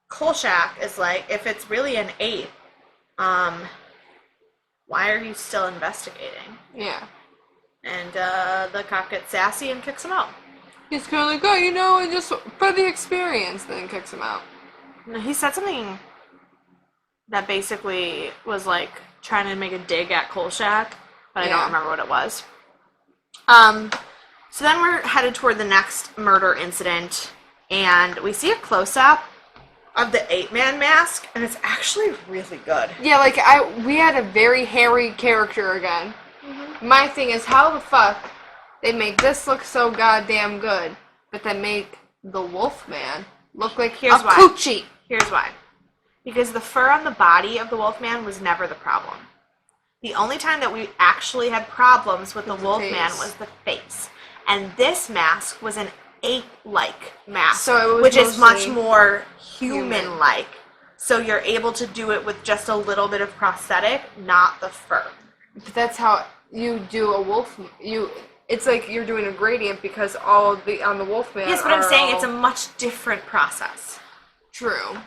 Kolchak is like, if it's really an ape, why are you still investigating? Yeah. And the cop gets sassy and kicks him out. He's kind of like, oh, you know, just for the experience, then kicks him out. He said something that basically was like trying to make a dig at Kolchak, but I don't remember what it was. So then we're headed toward the next murder incident, and we see a close-up of the ape-man mask, and it's actually really good. Yeah, like, we had a very hairy character again. Mm-hmm. My thing is, how the fuck they make this look so goddamn good, but then make the Wolfman look like Here's a why. coochie? Here's why. Because the fur on the body of the Wolfman was never the problem. The only time that we actually had problems with the Wolfman was the face. And this mask was an ape-like mask, So it was which is much mostly more human-like. So you're able to do it with just a little bit of prosthetic, not the fur. But that's how you do a wolf. It's like you're doing a gradient because all of the on the Wolfman. Yes, but I'm saying it's a much different process. True.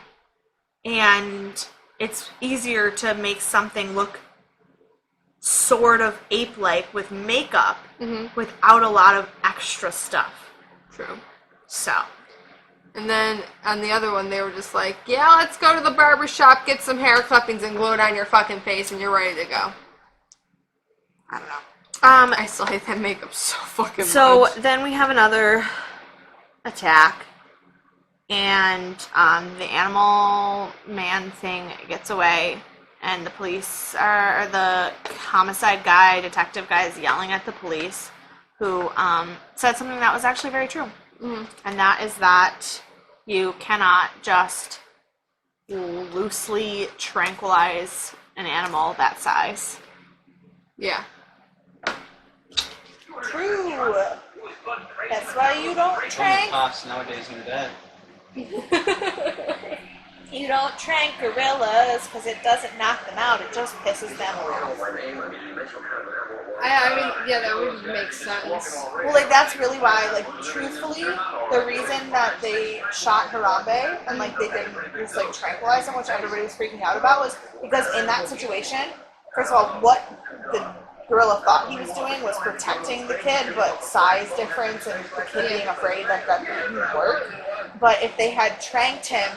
And it's easier to make something look sort of ape-like with makeup without a lot of extra stuff. True. So. And then on the other one, they were just like, yeah, let's go to the barber shop, get some hair clippings, and glue it on your fucking face, and you're ready to go. I don't know. I still hate that makeup so fucking So much. then we have another attack, and the animal man thing gets away, and the police or the homicide guy, detective guy, is yelling at the police, who said something that was actually very true, and that is that you cannot just loosely tranquilize an animal that size. Yeah. True. That's why you don't trank. Cops nowadays in bed. You don't trank gorillas because it doesn't knock them out. It just pisses them off. I mean, yeah, that would make sense. Well, like, that's really why, like, truthfully, the reason that they shot Harambe and, like, they didn't just, like, tranquilize him, which everybody was freaking out about, was because in that situation, first of all, what the gorilla thought he was doing was protecting the kid, but size difference and the kid being afraid that didn't work. But if they had tranked him,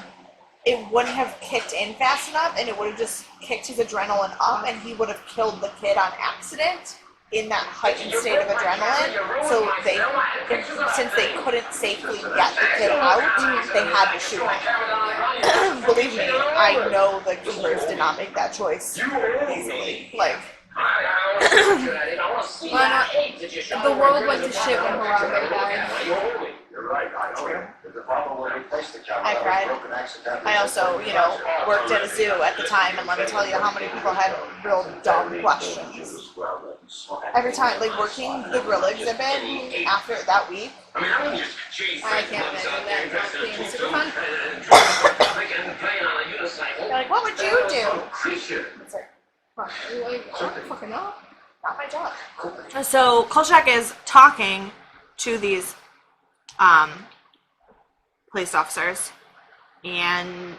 it wouldn't have kicked in fast enough, and it would have just kicked his adrenaline up, and he would have killed the kid on accident in that heightened state of adrenaline. So since they couldn't safely get the kid out, they had to shoot him. Believe me, I know the keepers did not make that choice easily. Like, The world went to shit when Harambe died. I cried. I also, worked at a zoo at the time, and let me tell you how many people had real dumb questions. Every time, like, working the gorilla exhibit after that week, I can't imagine that not being super fun. they're like, what would you do? It's like, Like, I don't fucking know. not my job. So Kolchak is talking to these police officers, and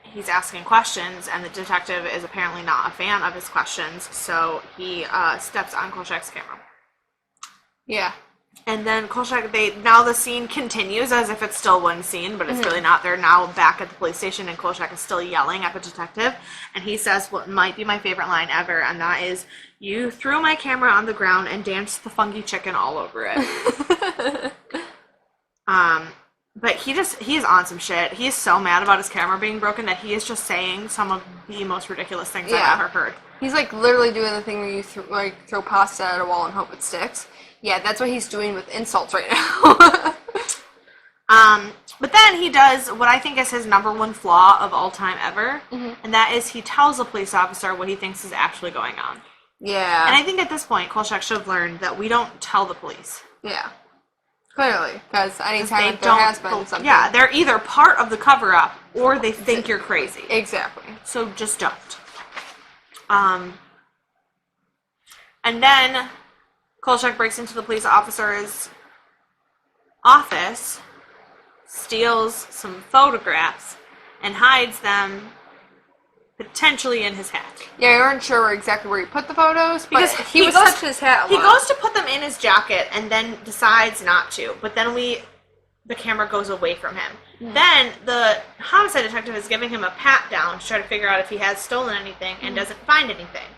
he's asking questions, and the detective is apparently not a fan of his questions, so he steps on Kolchak's camera. Yeah. And then Kolchak, now the scene continues as if it's still one scene, but it's really not. They're now back at the police station, and Kolchak is still yelling at the detective, and he says what might be my favorite line ever, and that is, "You threw my camera on the ground and danced the funky chicken all over it." But he is on some shit. He is so mad about his camera being broken that he is just saying some of the most ridiculous things I've ever heard. He's like literally doing the thing where you throw pasta at a wall and hope it sticks. Yeah, that's what he's doing with insults right now. But then he does what I think is his number one flaw of all time ever, and that is he tells a police officer what he thinks is actually going on. Yeah. And I think at this point, Kolchak should have learned that we don't tell the police. Yeah. Clearly, because anytime They that there has been something. Yeah, they're either part of the cover-up or they think you're crazy. Exactly. So just don't. And then Kolchak breaks into the police officer's office, steals some photographs, and hides them potentially in his hat. Yeah, we weren't sure exactly where he put the photos, but Because he was touching his hat a He lot. goes to put them in his jacket and then decides not to. But then the camera goes away from him. Then the homicide detective is giving him a pat down to try to figure out if he has stolen anything and doesn't find anything.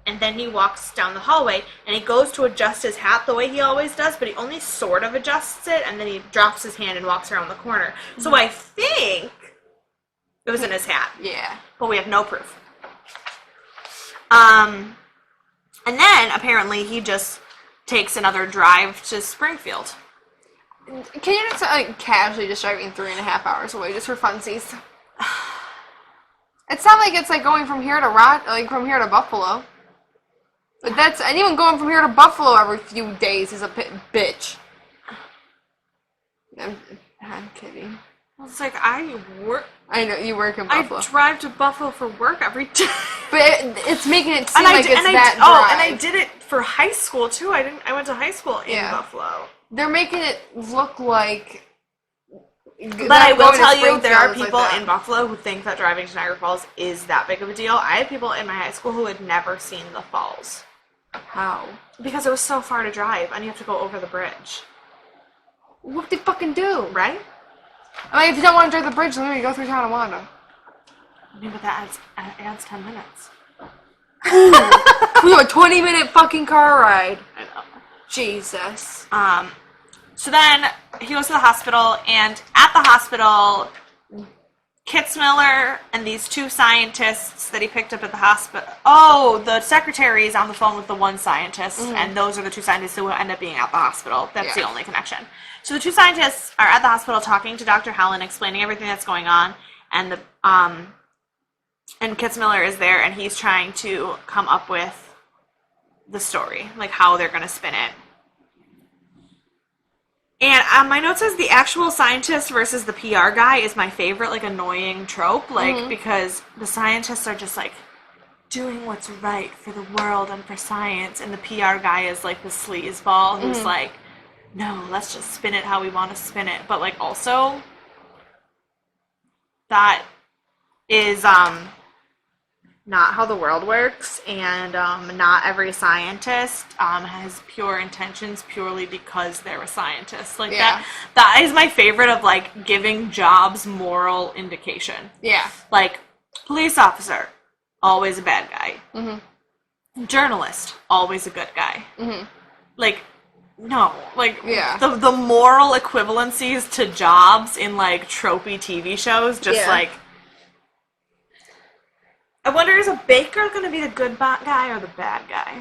And then he walks down the hallway and he goes to adjust his hat the way he always does, but he only sort of adjusts it and then he drops his hand and walks around the corner. So I think it was in his hat. Yeah. But we have no proof. And then apparently he just takes another drive to Springfield. Can you just casually just driving 3.5 hours away just for funsies? It's not like it's like going from here to from here to Buffalo. But that's anyone going from here to Buffalo every few days is a bitch. I'm kidding. It's like I work. I know you work in Buffalo, I drive to Buffalo for work every day. but it's making it seem And like it's that and I drive. did it for high school too. I went to high school in Yeah. Buffalo. They're making it look like. But I will tell you, there are Springfield is people like that. in Buffalo who think that driving to Niagara Falls is that big of a deal. I had people in my high school who had never seen the falls. How? Because it was so far to drive, and you have to go over the bridge. What they fucking do? Right? I mean, if you don't want to drive the bridge, then you go through Tonawanda. I mean, but that adds 10 minutes. We have a 20-minute fucking car ride. I know. Jesus. So then he goes to the hospital, and at the hospital, Kitzmiller and these two scientists that he picked up at the hospital. Oh, the secretary is on the phone with the one scientist, and those are the two scientists who will end up being at the hospital. That's the only connection. So the two scientists are at the hospital talking to Dr. Helen, explaining everything that's going on, and and Kitzmiller is there, and he's trying to come up with the story, like how they're going to spin it. And my note says the actual scientist versus the PR guy is my favorite, like, annoying trope, like, because the scientists are just, like, doing what's right for the world and for science, and the PR guy is, like, the sleazeball who's like, no, let's just spin it how we want to spin it. But, like, also, that is, not how the world works, and not every scientist has pure intentions purely because they're a scientist. Like that is my favorite of like giving jobs moral indication. Yeah. Like police officer, always a bad guy. Journalist, always a good guy. Like no, like the moral equivalencies to jobs in like tropey TV shows, just like. I wonder, is a baker going to be the good guy or the bad guy?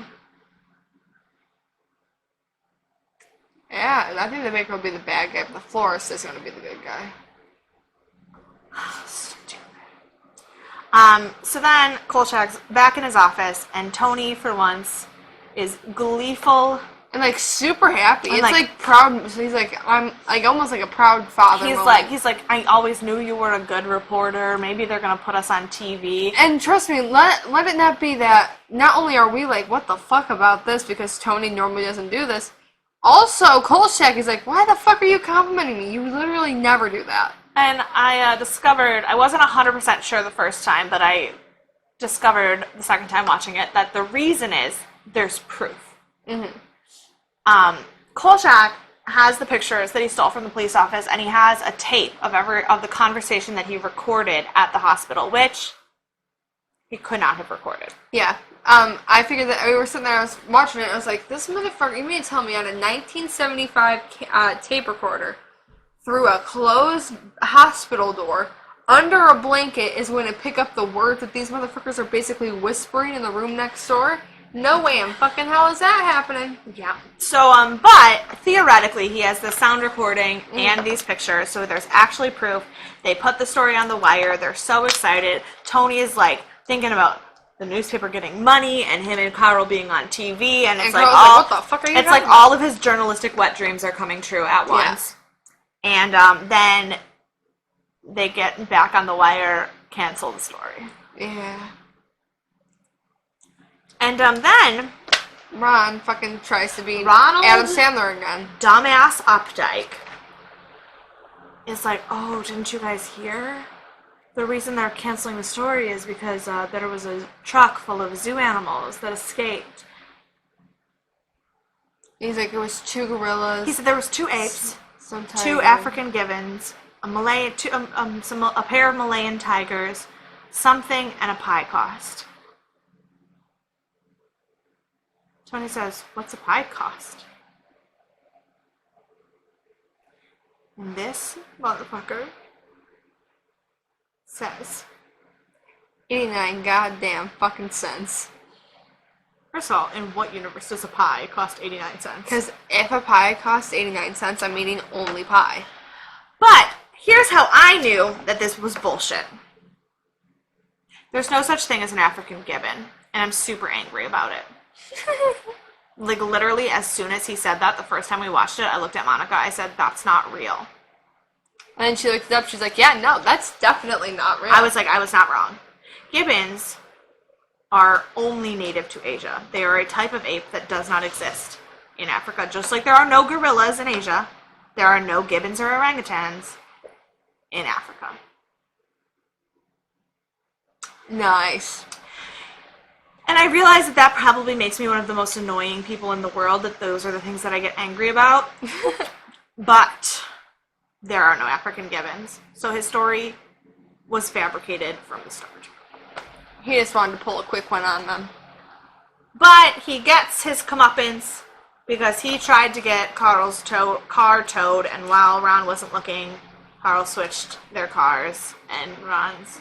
Yeah, I think the baker will be the bad guy, but the florist is going to be the good guy. Stupid. So then Kolchak's back in his office, and Tony, for once, is gleeful. And like super happy. And, it's like proud. So he's like, I'm like almost like a proud father. He's like, I always knew you were a good reporter. Maybe they're gonna put us on TV. And trust me, let it not be that. Not only are we like, what the fuck about this? Because Tony normally doesn't do this. Also, Kolchak is like, why the fuck are you complimenting me? You literally never do that. And I discovered, I wasn't 100% sure the first time, but I discovered the second time watching it that the reason is there's proof. Kolchak has the pictures that he stole from the police office, and he has a tape of the conversation that he recorded at the hospital, which he could not have recorded. Yeah. I figured that we were sitting there, I was watching it, and I was like, this motherfucker, you mean to tell me on a 1975 tape recorder through a closed hospital door under a blanket is going to pick up the words that these motherfuckers are basically whispering in the room next door? No way in fucking hell is that happening. Yeah. So, but theoretically, he has the sound recording and these pictures, so there's actually proof. They put the story on the wire. They're so excited. Tony is like thinking about the newspaper getting money and him and Carl being on TV, and it's And like Carl's all like, what the fuck are you it's like talking all of his journalistic wet dreams are coming true at once. And then they get back on the wire, cancel the story. Yeah. And then Ron fucking tries to be Ronald- Adam Sandler again. dumbass Updike is like, oh, didn't you guys hear? The reason they're canceling the story is because there was a truck full of zoo animals that escaped. He's like, it was 2 gorillas. He said there was 2 apes, some 2 tiger. African gibbons, a pair of Malayan tigers, something, and a pie cost. Tony says, what's a pie cost? And this motherfucker says, 89 goddamn fucking cents. first of all, in what universe does a pie cost 89 cents? Because if a pie costs 89 cents, I'm eating only pie. But here's how I knew that this was bullshit. There's no such thing as an African gibbon, and I'm super angry about it. Like, literally, as soon as he said that, the first time we watched it, I looked at Monica, I said, that's not real. And then she looked it up, she's like, yeah, no, that's definitely not real. I was like, I was not wrong. Gibbons are only native to Asia. They are a type of ape that does not exist in Africa. Just like there are no gorillas in Asia, there are no gibbons or orangutans in Africa. Nice. And I realize that that probably makes me one of the most annoying people in the world, that those are the things that I get angry about. But there are no African gibbons. So his story was fabricated from the start. He just wanted to pull a quick one on them. But he gets his comeuppance because he tried to get Carl's car towed, and while Ron wasn't looking, Carl switched their cars, and Ron's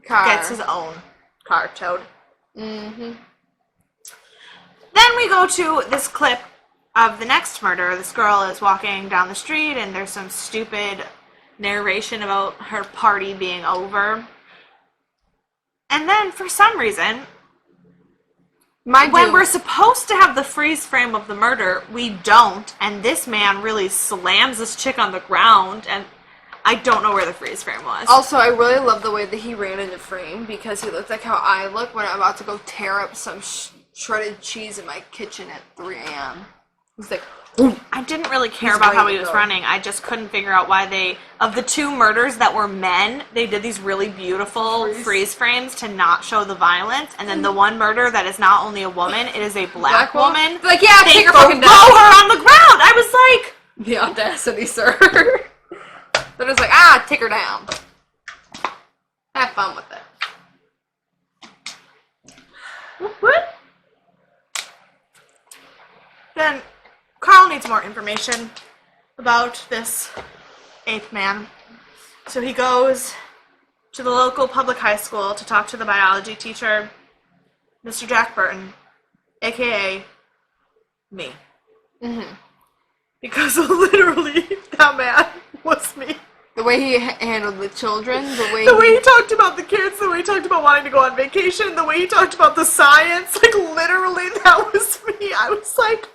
Car. gets his own car towed. Mm-hmm. Then we go to this clip of the next murder. This girl is walking down the street, and there's some stupid narration about her party being over. And then, for some reason, when we're supposed to have the freeze frame of the murder, we don't, and this man really slams this chick on the ground, and I don't know where the freeze frame was. Also, I really love the way that he ran into frame, because he looked like how I look when I'm about to go tear up some shredded cheese in my kitchen at 3 a.m. He's like, I didn't really care about how he was go. running. I just couldn't figure out why they, of the 2 murders that were men, they did these really beautiful freeze frames to not show the violence. And then the one murder that is not only a woman, it is a black woman. Like, yeah, They take her throw fucking her down. on the ground. I was like, The audacity, sir. They're just like, take her down. Have fun with it. what? Then Carl needs more information about this ape man. So he goes to the local public high school to talk to the biology teacher, Mr. Jack Burton, aka me. Mm-hmm. Because literally, that man was me. The way he handled the children, the way he talked about the kids, the way he talked about wanting to go on vacation, the way he talked about the science, like literally that was me. I was like,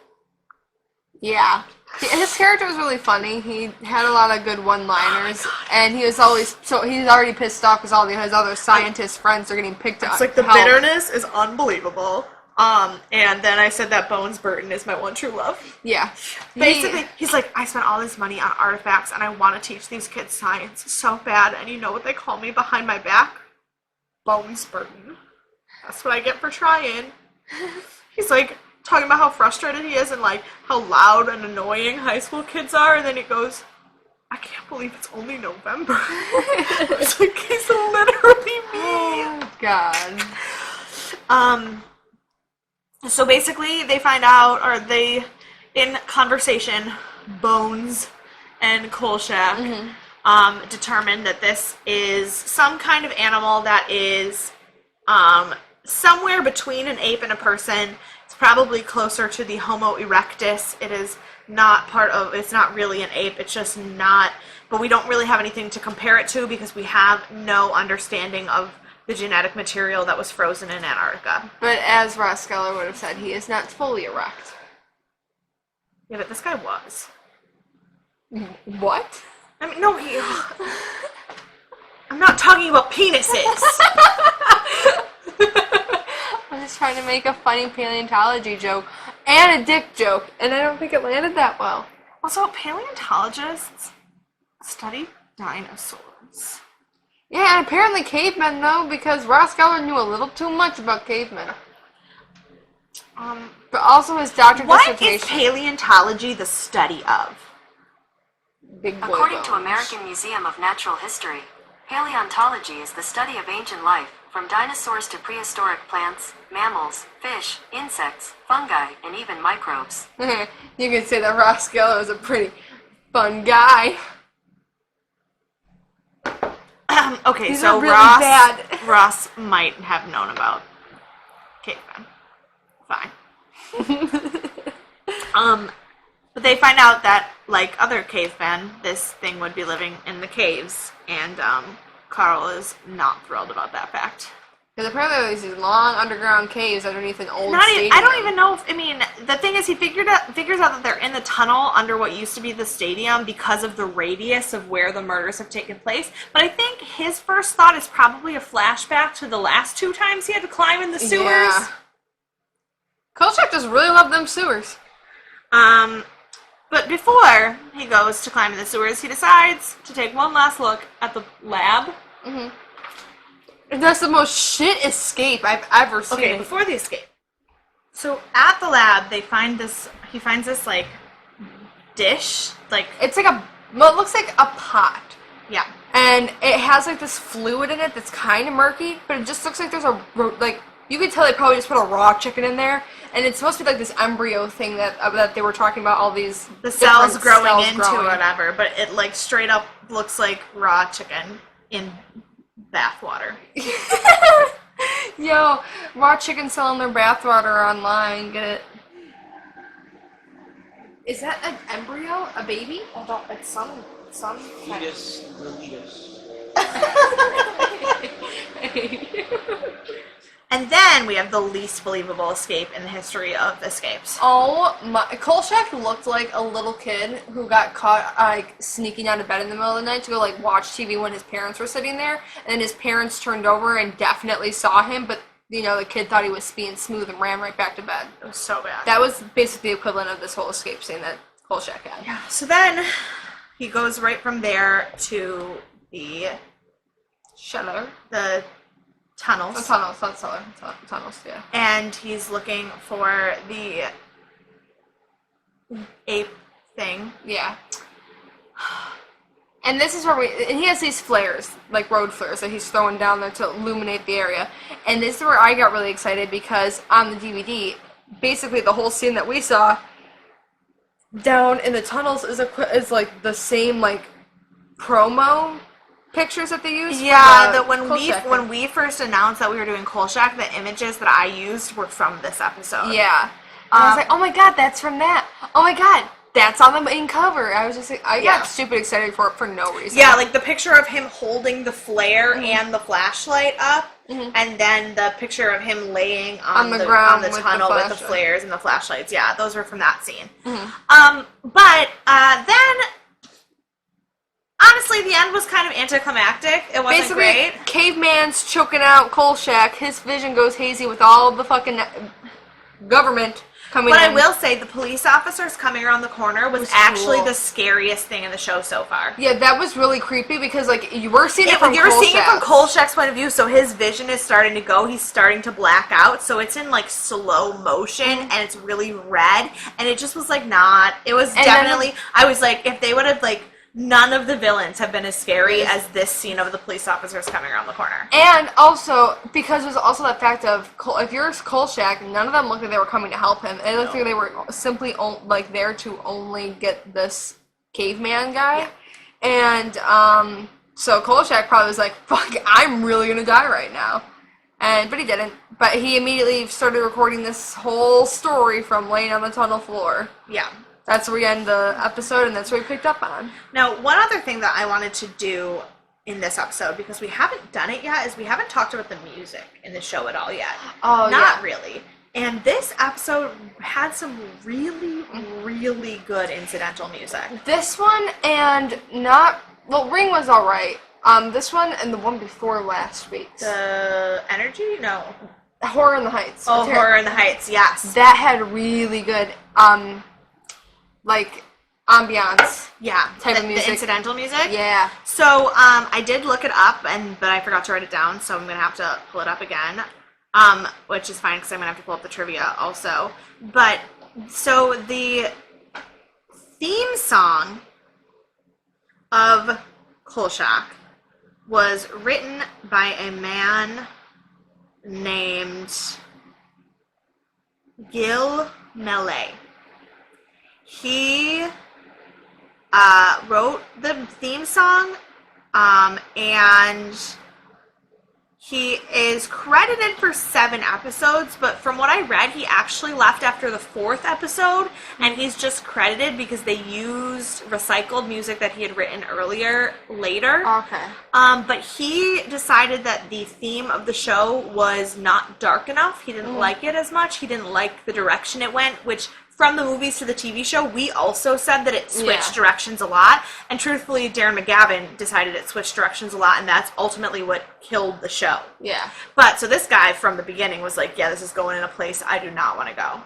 yeah. His character was really funny. He had a lot of good one-liners, and he was always, so he's already pissed off because all his other scientist friends are getting picked up. it's like the bitterness is unbelievable. And then I said that Bones Burton is my one true love. Yeah. Basically, he's like, I spent all this money on artifacts, and I want to teach these kids science so bad, and you know what they call me behind my back? Bones Burton. That's what I get for trying. He's like, talking about how frustrated he is and like how loud and annoying high school kids are, and then he goes, I can't believe it's only November. It's like, he's literally me. Oh, God. So basically they find out, or they, in conversation, Bones and Kolchak determine that this is some kind of animal that is somewhere between an ape and a person. It's probably closer to the Homo erectus. It is not it's not really an ape. It's just not, but we don't really have anything to compare it to because we have no understanding of the genetic material that was frozen in Antarctica. But as Ross Geller would have said, he is not fully erect. Yeah, but this guy was. What? I mean, no, I'm not talking about penises. I'm just trying to make a funny paleontology joke and a dick joke, and I don't think it landed that well. Also, paleontologists study dinosaurs. Yeah, and apparently cavemen, though, because Ross Geller knew a little too much about cavemen. But also his doctorate What is dissertation. paleontology the study of? Big boy According to bones. American Museum of Natural History, paleontology is the study of ancient life, from dinosaurs to prehistoric plants, mammals, fish, insects, fungi, and even microbes. You can say that Ross Geller was a pretty fun guy. Okay, These so are really bad. Ross might have known about cavemen. Fine. But they find out that, like other cavemen, this thing would be living in the caves, and Carl is not thrilled about that fact. Because apparently there's these long underground caves underneath an old stadium. I don't even know if, the thing is he figures out that they're in the tunnel under what used to be the stadium because of the radius of where the murders have taken place. But I think his first thought is probably a flashback to the last 2 times he had to climb in the sewers. Yeah. Kolchak just really loved them sewers. But before he goes to climb in the sewers, he decides to take one last look at the lab. Mm-hmm. And that's the most shit escape I've ever seen. Okay, before the escape. So at the lab, he finds this, like, dish, like... It's like it looks like a pot. Yeah. And it has, like, this fluid in it that's kind of murky, but it just looks like there's you could tell they probably just put a raw chicken in there, and it's supposed to be like this embryo thing that they were talking about, all these... The cells growing cells into growing. whatever, but it, like, straight up looks like raw chicken in bathwater. Yo, raw chicken selling their bathwater online. Get it? Is that an embryo? A baby? I don't. It's some. Fetus, the fetus. And then we have the least believable escape in the history of escapes. Oh my! Kolchak looked like a little kid who got caught like sneaking out of bed in the middle of the night to go like watch TV when his parents were sitting there, and then his parents turned over and definitely saw him, but the kid thought he was being smooth and ran right back to bed. It was so bad. That was basically the equivalent of this whole escape scene that Kolchak had. Yeah. So then he goes right from there to the tunnels. Tunnels, yeah. And he's looking for the ape thing. Yeah. And this is where and he has these flares, like road flares, that he's throwing down there to illuminate the area. And this is where I got really excited because on the DVD, basically the whole scene that we saw down in the tunnels is like the same like promo pictures that they use. Yeah, for when we first announced that we were doing Kolchak, the images that I used were from this episode. Yeah. I was like, oh my god, that's from that. Oh my god, that's on the main cover. I was just like, I got stupid excited for it for no reason. Yeah, like the picture of him holding the flare and the flashlight up, and then the picture of him laying on the ground on the tunnel with the flares and the flashlights. Yeah, those were from that scene. But then, honestly, the end was kind of anticlimactic. It wasn't basically, great. Caveman's choking out Kolchak. His vision goes hazy with all the fucking government coming in. But I will say, the police officers coming around the corner was actually cool. the scariest thing in the show so far. Yeah, that was really creepy because, like, you were seeing it from You're seeing it from Kolchak's. Kolchak's point of view, so his vision is starting to go. He's starting to black out, so it's in, like, slow motion, and it's really red, and it just was, like, not... It was definitely... I was like, if they would have, like... None of the villains have been as scary as this scene of the police officers coming around the corner. And also, because there's also that fact of, if you're Kolchak, none of them looked like they were coming to help him. It looked like they were simply, like, there to only get this caveman guy. Yeah. And, so Kolchak probably was like, fuck, I'm really gonna die right now. But he didn't. But he immediately started recording this whole story from laying on the tunnel floor. Yeah. That's where we end the episode, and that's what we picked up on. Now, one other thing that I wanted to do in this episode, because we haven't done it yet, is we haven't talked about the music in the show at all yet. Oh, Not yeah. really. And this episode had some really, really good incidental music. This one and Ring was alright. This one and the one before last week's. The Energy? No. Horror in the Heights. Oh, Horror in the Heights, yes. That had really good, ambiance. Yeah, type of music. The incidental music? Yeah. So, I did look it up, but I forgot to write it down, so I'm going to have to pull it up again. Which is fine, because I'm going to have to pull up the trivia also. But, so the theme song of Kolchak was written by a man named Gil Mellet. He wrote the theme song, and he is credited for 7 episodes, but from what I read, he actually left after the 4th episode, and he's just credited because they used recycled music that he had written later. Okay. But he decided that the theme of the show was not dark enough. He didn't like it as much. He didn't like the direction it went, which from the movies to the TV show, we also said that it switched directions a lot. And truthfully, Darren McGavin decided it switched directions a lot, and that's ultimately what killed the show. Yeah. But, so this guy from the beginning was like, yeah, this is going in a place I do not want to go.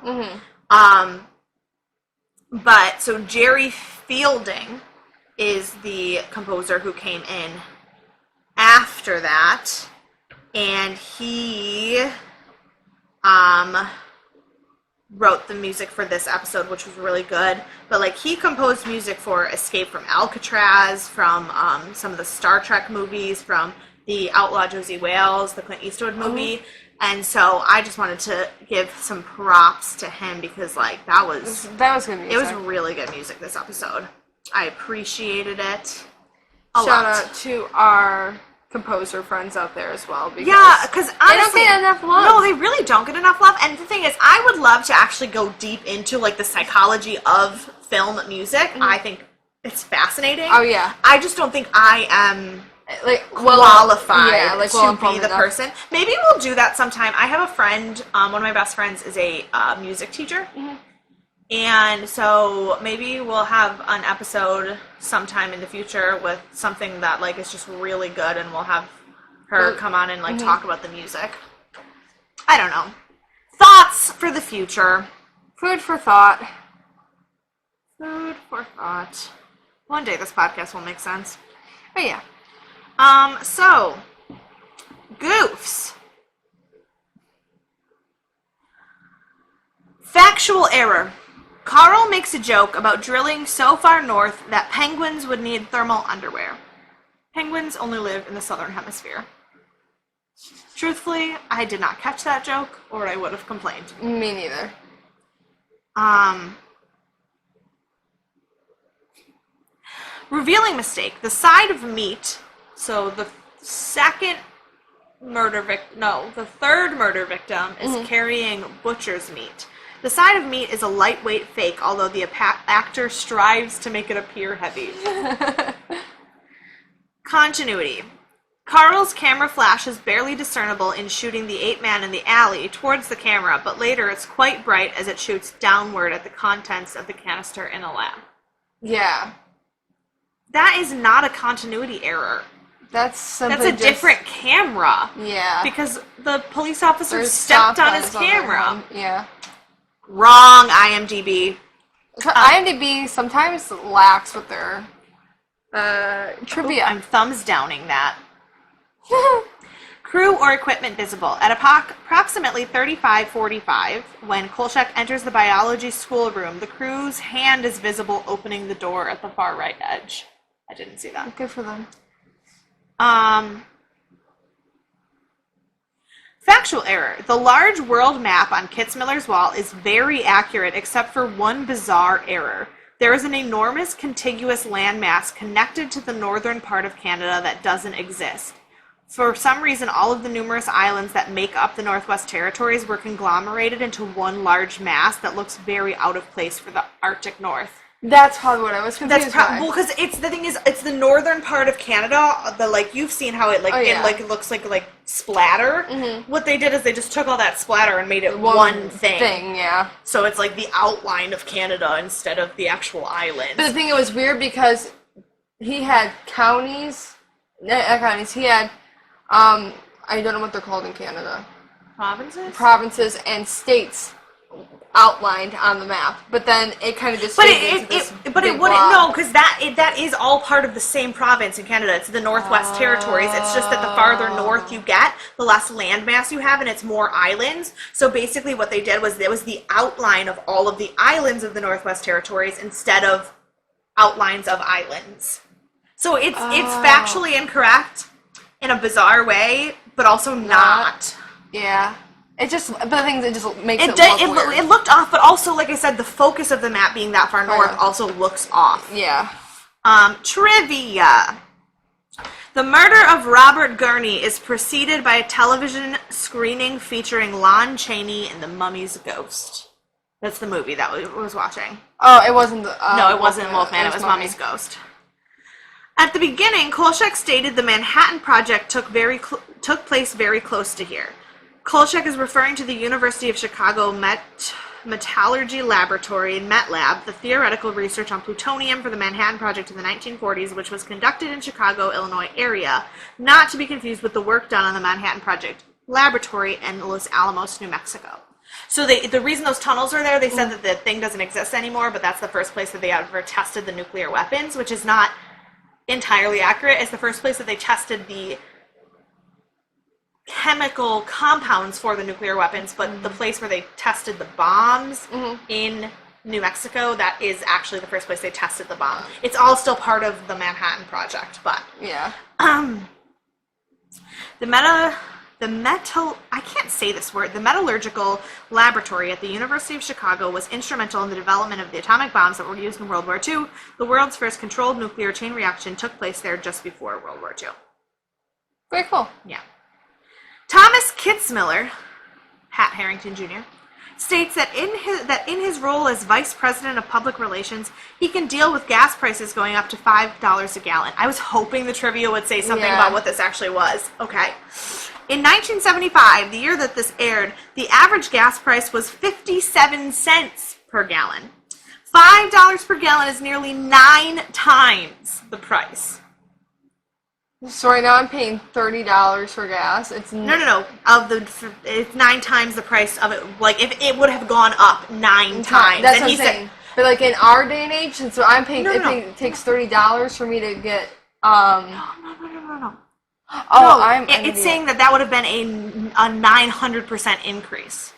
Mm-hmm. But, so Jerry Fielding is the composer who came in after that, and he, wrote the music for this episode, which was really good. But, like, he composed music for Escape from Alcatraz, from some of the Star Trek movies, from the Outlaw Josie Wales, the Clint Eastwood movie. And so I just wanted to give some props to him because, like, that was good music. It was really good music this episode. I appreciated it a Shout lot. out to our composer friends out there as well. Because Because they don't get enough love. No, they really don't get enough love. And the thing is, I would love to actually go deep into, like, the psychology of film music. I think it's fascinating. Oh, yeah. I just don't think I am qualified to be the person. Maybe we'll do that sometime. I have a friend, one of my best friends is a music teacher. Mm-hmm. And so maybe we'll have an episode sometime in the future with something that, like, is just really good, and we'll have her come on and, like, talk about the music. I don't know. Thoughts for the future. Food for thought. Food for thought. One day this podcast will make sense. But yeah. So, goofs. Factual error. Carl makes a joke about drilling so far north that penguins would need thermal underwear. Penguins only live in the southern hemisphere. Truthfully, I did not catch that joke, or I would have complained. Me neither. Revealing mistake. The side of meat, so the third murder victim is carrying butcher's meat. The side of meat is a lightweight fake, although the actor strives to make it appear heavy. Continuity. Carl's camera flash is barely discernible in shooting the 8-man in the alley towards the camera, but later it's quite bright as it shoots downward at the contents of the canister in a lab. Yeah. That is not a continuity error. That's a different camera. Yeah. Because the police officer stepped on his camera. Yeah. Wrong, IMDb. IMDb sometimes lacks with their trivia. I'm thumbs downing that. Crew or equipment visible. At approximately 35:45, when Kolchak enters the biology schoolroom, the crew's hand is visible opening the door at the far right edge. I didn't see that. Good for them. Factual error. The large world map on Kitzmiller's wall is very accurate except for one bizarre error. There is an enormous contiguous landmass connected to the northern part of Canada that doesn't exist. For some reason, all of the numerous islands that make up the Northwest Territories were conglomerated into one large mass that looks very out of place for the Arctic North. That's probably what I was confused by. Well, because it's the thing is, it's the northern part of Canada. The like you've seen how it it looks like splatter. Mm-hmm. What they did is they just took all that splatter and made it one thing. Yeah. So it's like the outline of Canada instead of the actual island. But the thing, it was weird because he had counties. Not counties. He had I don't know what they're called in Canada. Provinces and states outlined on the map, but then it kind of just but it wouldn't know, because that is all part of the same province in Canada. It's the Northwest Territories. It's just that the farther north you get, the less landmass you have, and it's more islands. So basically what they did was there was the outline of all of the islands of the Northwest Territories instead of outlines of islands. So it's factually incorrect in a bizarre way, but also not. Yeah. It just, but the thing is, it just makes it look weird. It looked off, but also, like I said, the focus of the map being that far north also looks off. Yeah. Trivia. The murder of Robert Gurney is preceded by a television screening featuring Lon Chaney and the Mummy's Ghost. That's the movie that we was watching. Oh, it wasn't the... no, it wasn't Wolfman. It was Mummy's Ghost. At the beginning, Kolchak stated the Manhattan Project took place very close to here. Kolchak is referring to the University of Chicago Metallurgy Laboratory, METLab, the theoretical research on plutonium for the Manhattan Project in the 1940s, which was conducted in Chicago, Illinois area, not to be confused with the work done on the Manhattan Project Laboratory in Los Alamos, New Mexico. So the reason those tunnels are there, they said that the thing doesn't exist anymore, but that's the first place that they ever tested the nuclear weapons, which is not entirely accurate. It's the first place that they tested the chemical compounds for the nuclear weapons, but the place where they tested the bombs in New Mexico, that is actually the first place they tested the bomb. It's all still part of the Manhattan Project, but yeah. The metallurgical laboratory at the University of Chicago was instrumental in the development of the atomic bombs that were used in World War II. The world's first controlled nuclear chain reaction took place there just before World War II. Very cool. Yeah. Thomas Kitzmiller, Pat Harrington Jr., states that in his role as Vice President of Public Relations, he can deal with gas prices going up to $5 a gallon. I was hoping the trivia would say something about what this actually was. Okay. In 1975, the year that this aired, the average gas price was 57 cents per gallon. $5 per gallon is nearly 9 times the price. So right now I'm paying $30 for gas. It's no. It's 9 times the price of it. Like if it would have gone up 9 times. That's what I'm saying. But like in our day and age, since I'm paying, it takes $30 for me to get. No. Oh, it's saying that would have been a 900% increase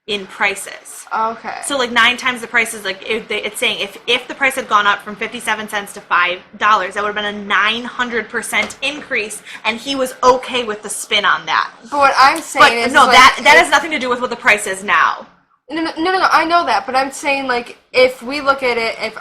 in prices. Okay. So like 9 times the price is like it's saying if the price had gone up from 57 cents to $5, that would have been a 900% increase, and he was okay with the spin on that. But what I'm saying is that has nothing to do with what the price is now. No, I know that, but I'm saying like if we look at it, if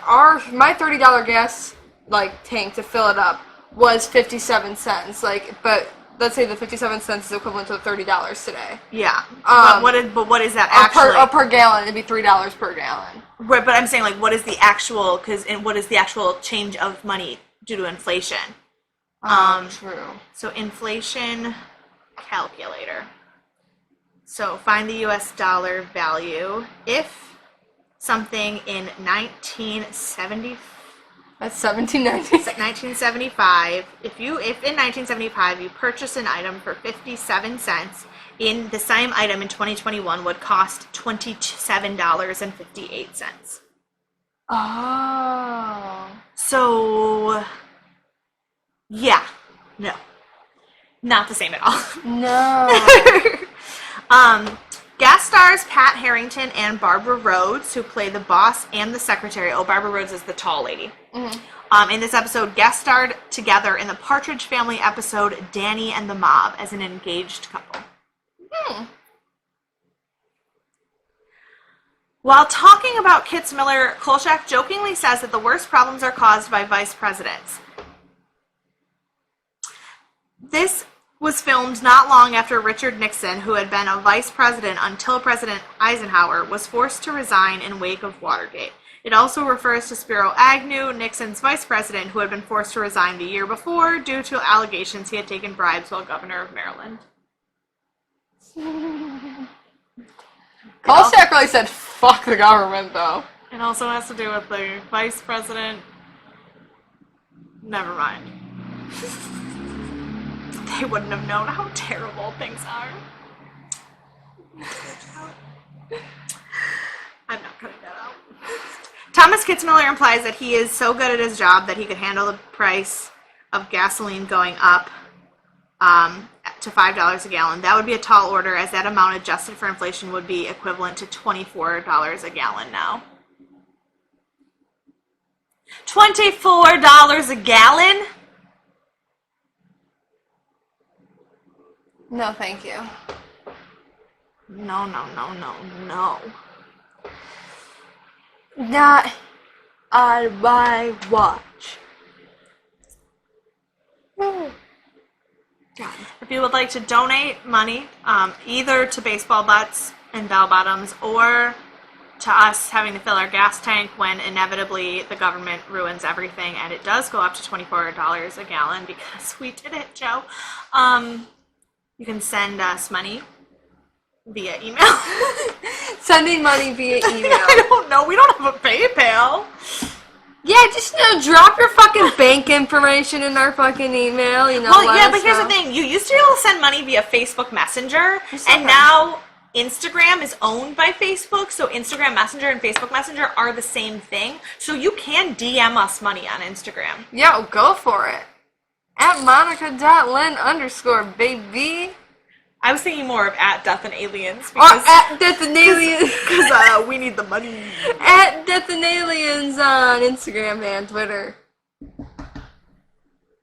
my $30 gas like tank to fill it up was 57 cents, but let's say the 57 cents is equivalent to $30 today. Yeah. But what is that actually? Per gallon, it'd be $3 per gallon. Right, but I'm saying like what is the actual? What is the actual change of money due to inflation? True. So inflation calculator. So find the U.S. dollar value if something in 1970. That's 1790. 1975. If in 1975 you purchase an item for 57 cents, in the same item in 2021 would cost $27.58. Oh. So, yeah, no, not the same at all. No. Guest stars Pat Harrington and Barbara Rhodes, who play the boss and the secretary. Oh, Barbara Rhodes is the tall lady. Mm-hmm. In this episode, guest starred together in the Partridge Family episode Danny and the Mob as an engaged couple. While talking about Kitzmiller, Kolchak jokingly says that the worst problems are caused by vice presidents. This was was filmed not long after Richard Nixon, who had been a vice president until President Eisenhower, was forced to resign in wake of Watergate. It also refers to Spiro Agnew, Nixon's vice president, who had been forced to resign the year before due to allegations he had taken bribes while governor of Maryland. Kolchak really said, fuck the government, though. It also has to do with the vice president. Never mind. They wouldn't have known how terrible things are. I'm not cutting that out. Thomas Kitzmiller implies that he is so good at his job that he could handle the price of gasoline going up to $5 a gallon. That would be a tall order, as that amount adjusted for inflation would be equivalent to $24 a gallon now. $24 a gallon? No, thank you. No, no, no, no, no. Not on my watch. If you would like to donate money, either to baseball butts and bell bottoms, or to us having to fill our gas tank when inevitably the government ruins everything, and it does go up to $24 a gallon because we did it, Joe. You can send us money via email. Sending money via email. I don't know. We don't have a PayPal. Yeah, just, drop your fucking bank information in our fucking email, Well, let yeah, us but here's know. the thing. You used to be able to send money via Facebook Messenger, and now Instagram is owned by Facebook, so Instagram Messenger and Facebook Messenger are the same thing. So you can DM us money on Instagram. Yeah, go for it. At Monica.Lynn_, baby. I was thinking more of at Death and Aliens. Or at Death and Aliens. Because we need the money. At Death and Aliens on Instagram and Twitter.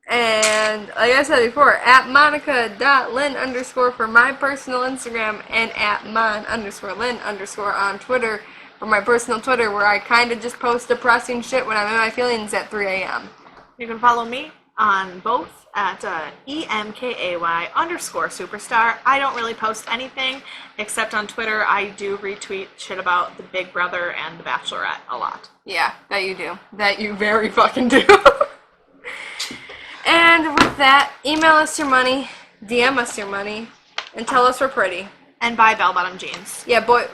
And like I said before, at Monica.Lynn_ for my personal Instagram, and at Mon_Lynn_ on Twitter for my personal Twitter, where I kind of just post depressing shit when I'm in my feelings at 3 a.m. You can follow me on both at EMKAY_superstar. I don't really post anything except on Twitter. I do retweet shit about the Big Brother and the Bachelorette a lot. Yeah, that you do. That you very fucking do. And with that, email us your money, DM us your money, and tell us we're pretty. And buy bell-bottom jeans. Yeah, boy,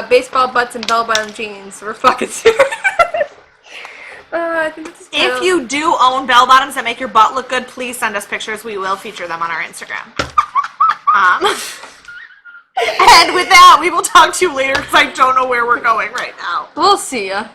baseball butts and bell-bottom jeans. We're fucking serious. I think this is If you do own bell-bottoms that make your butt look good, please send us pictures. We will feature them on our Instagram. And with that, we will talk to you later because I don't know where we're going right now. We'll see ya.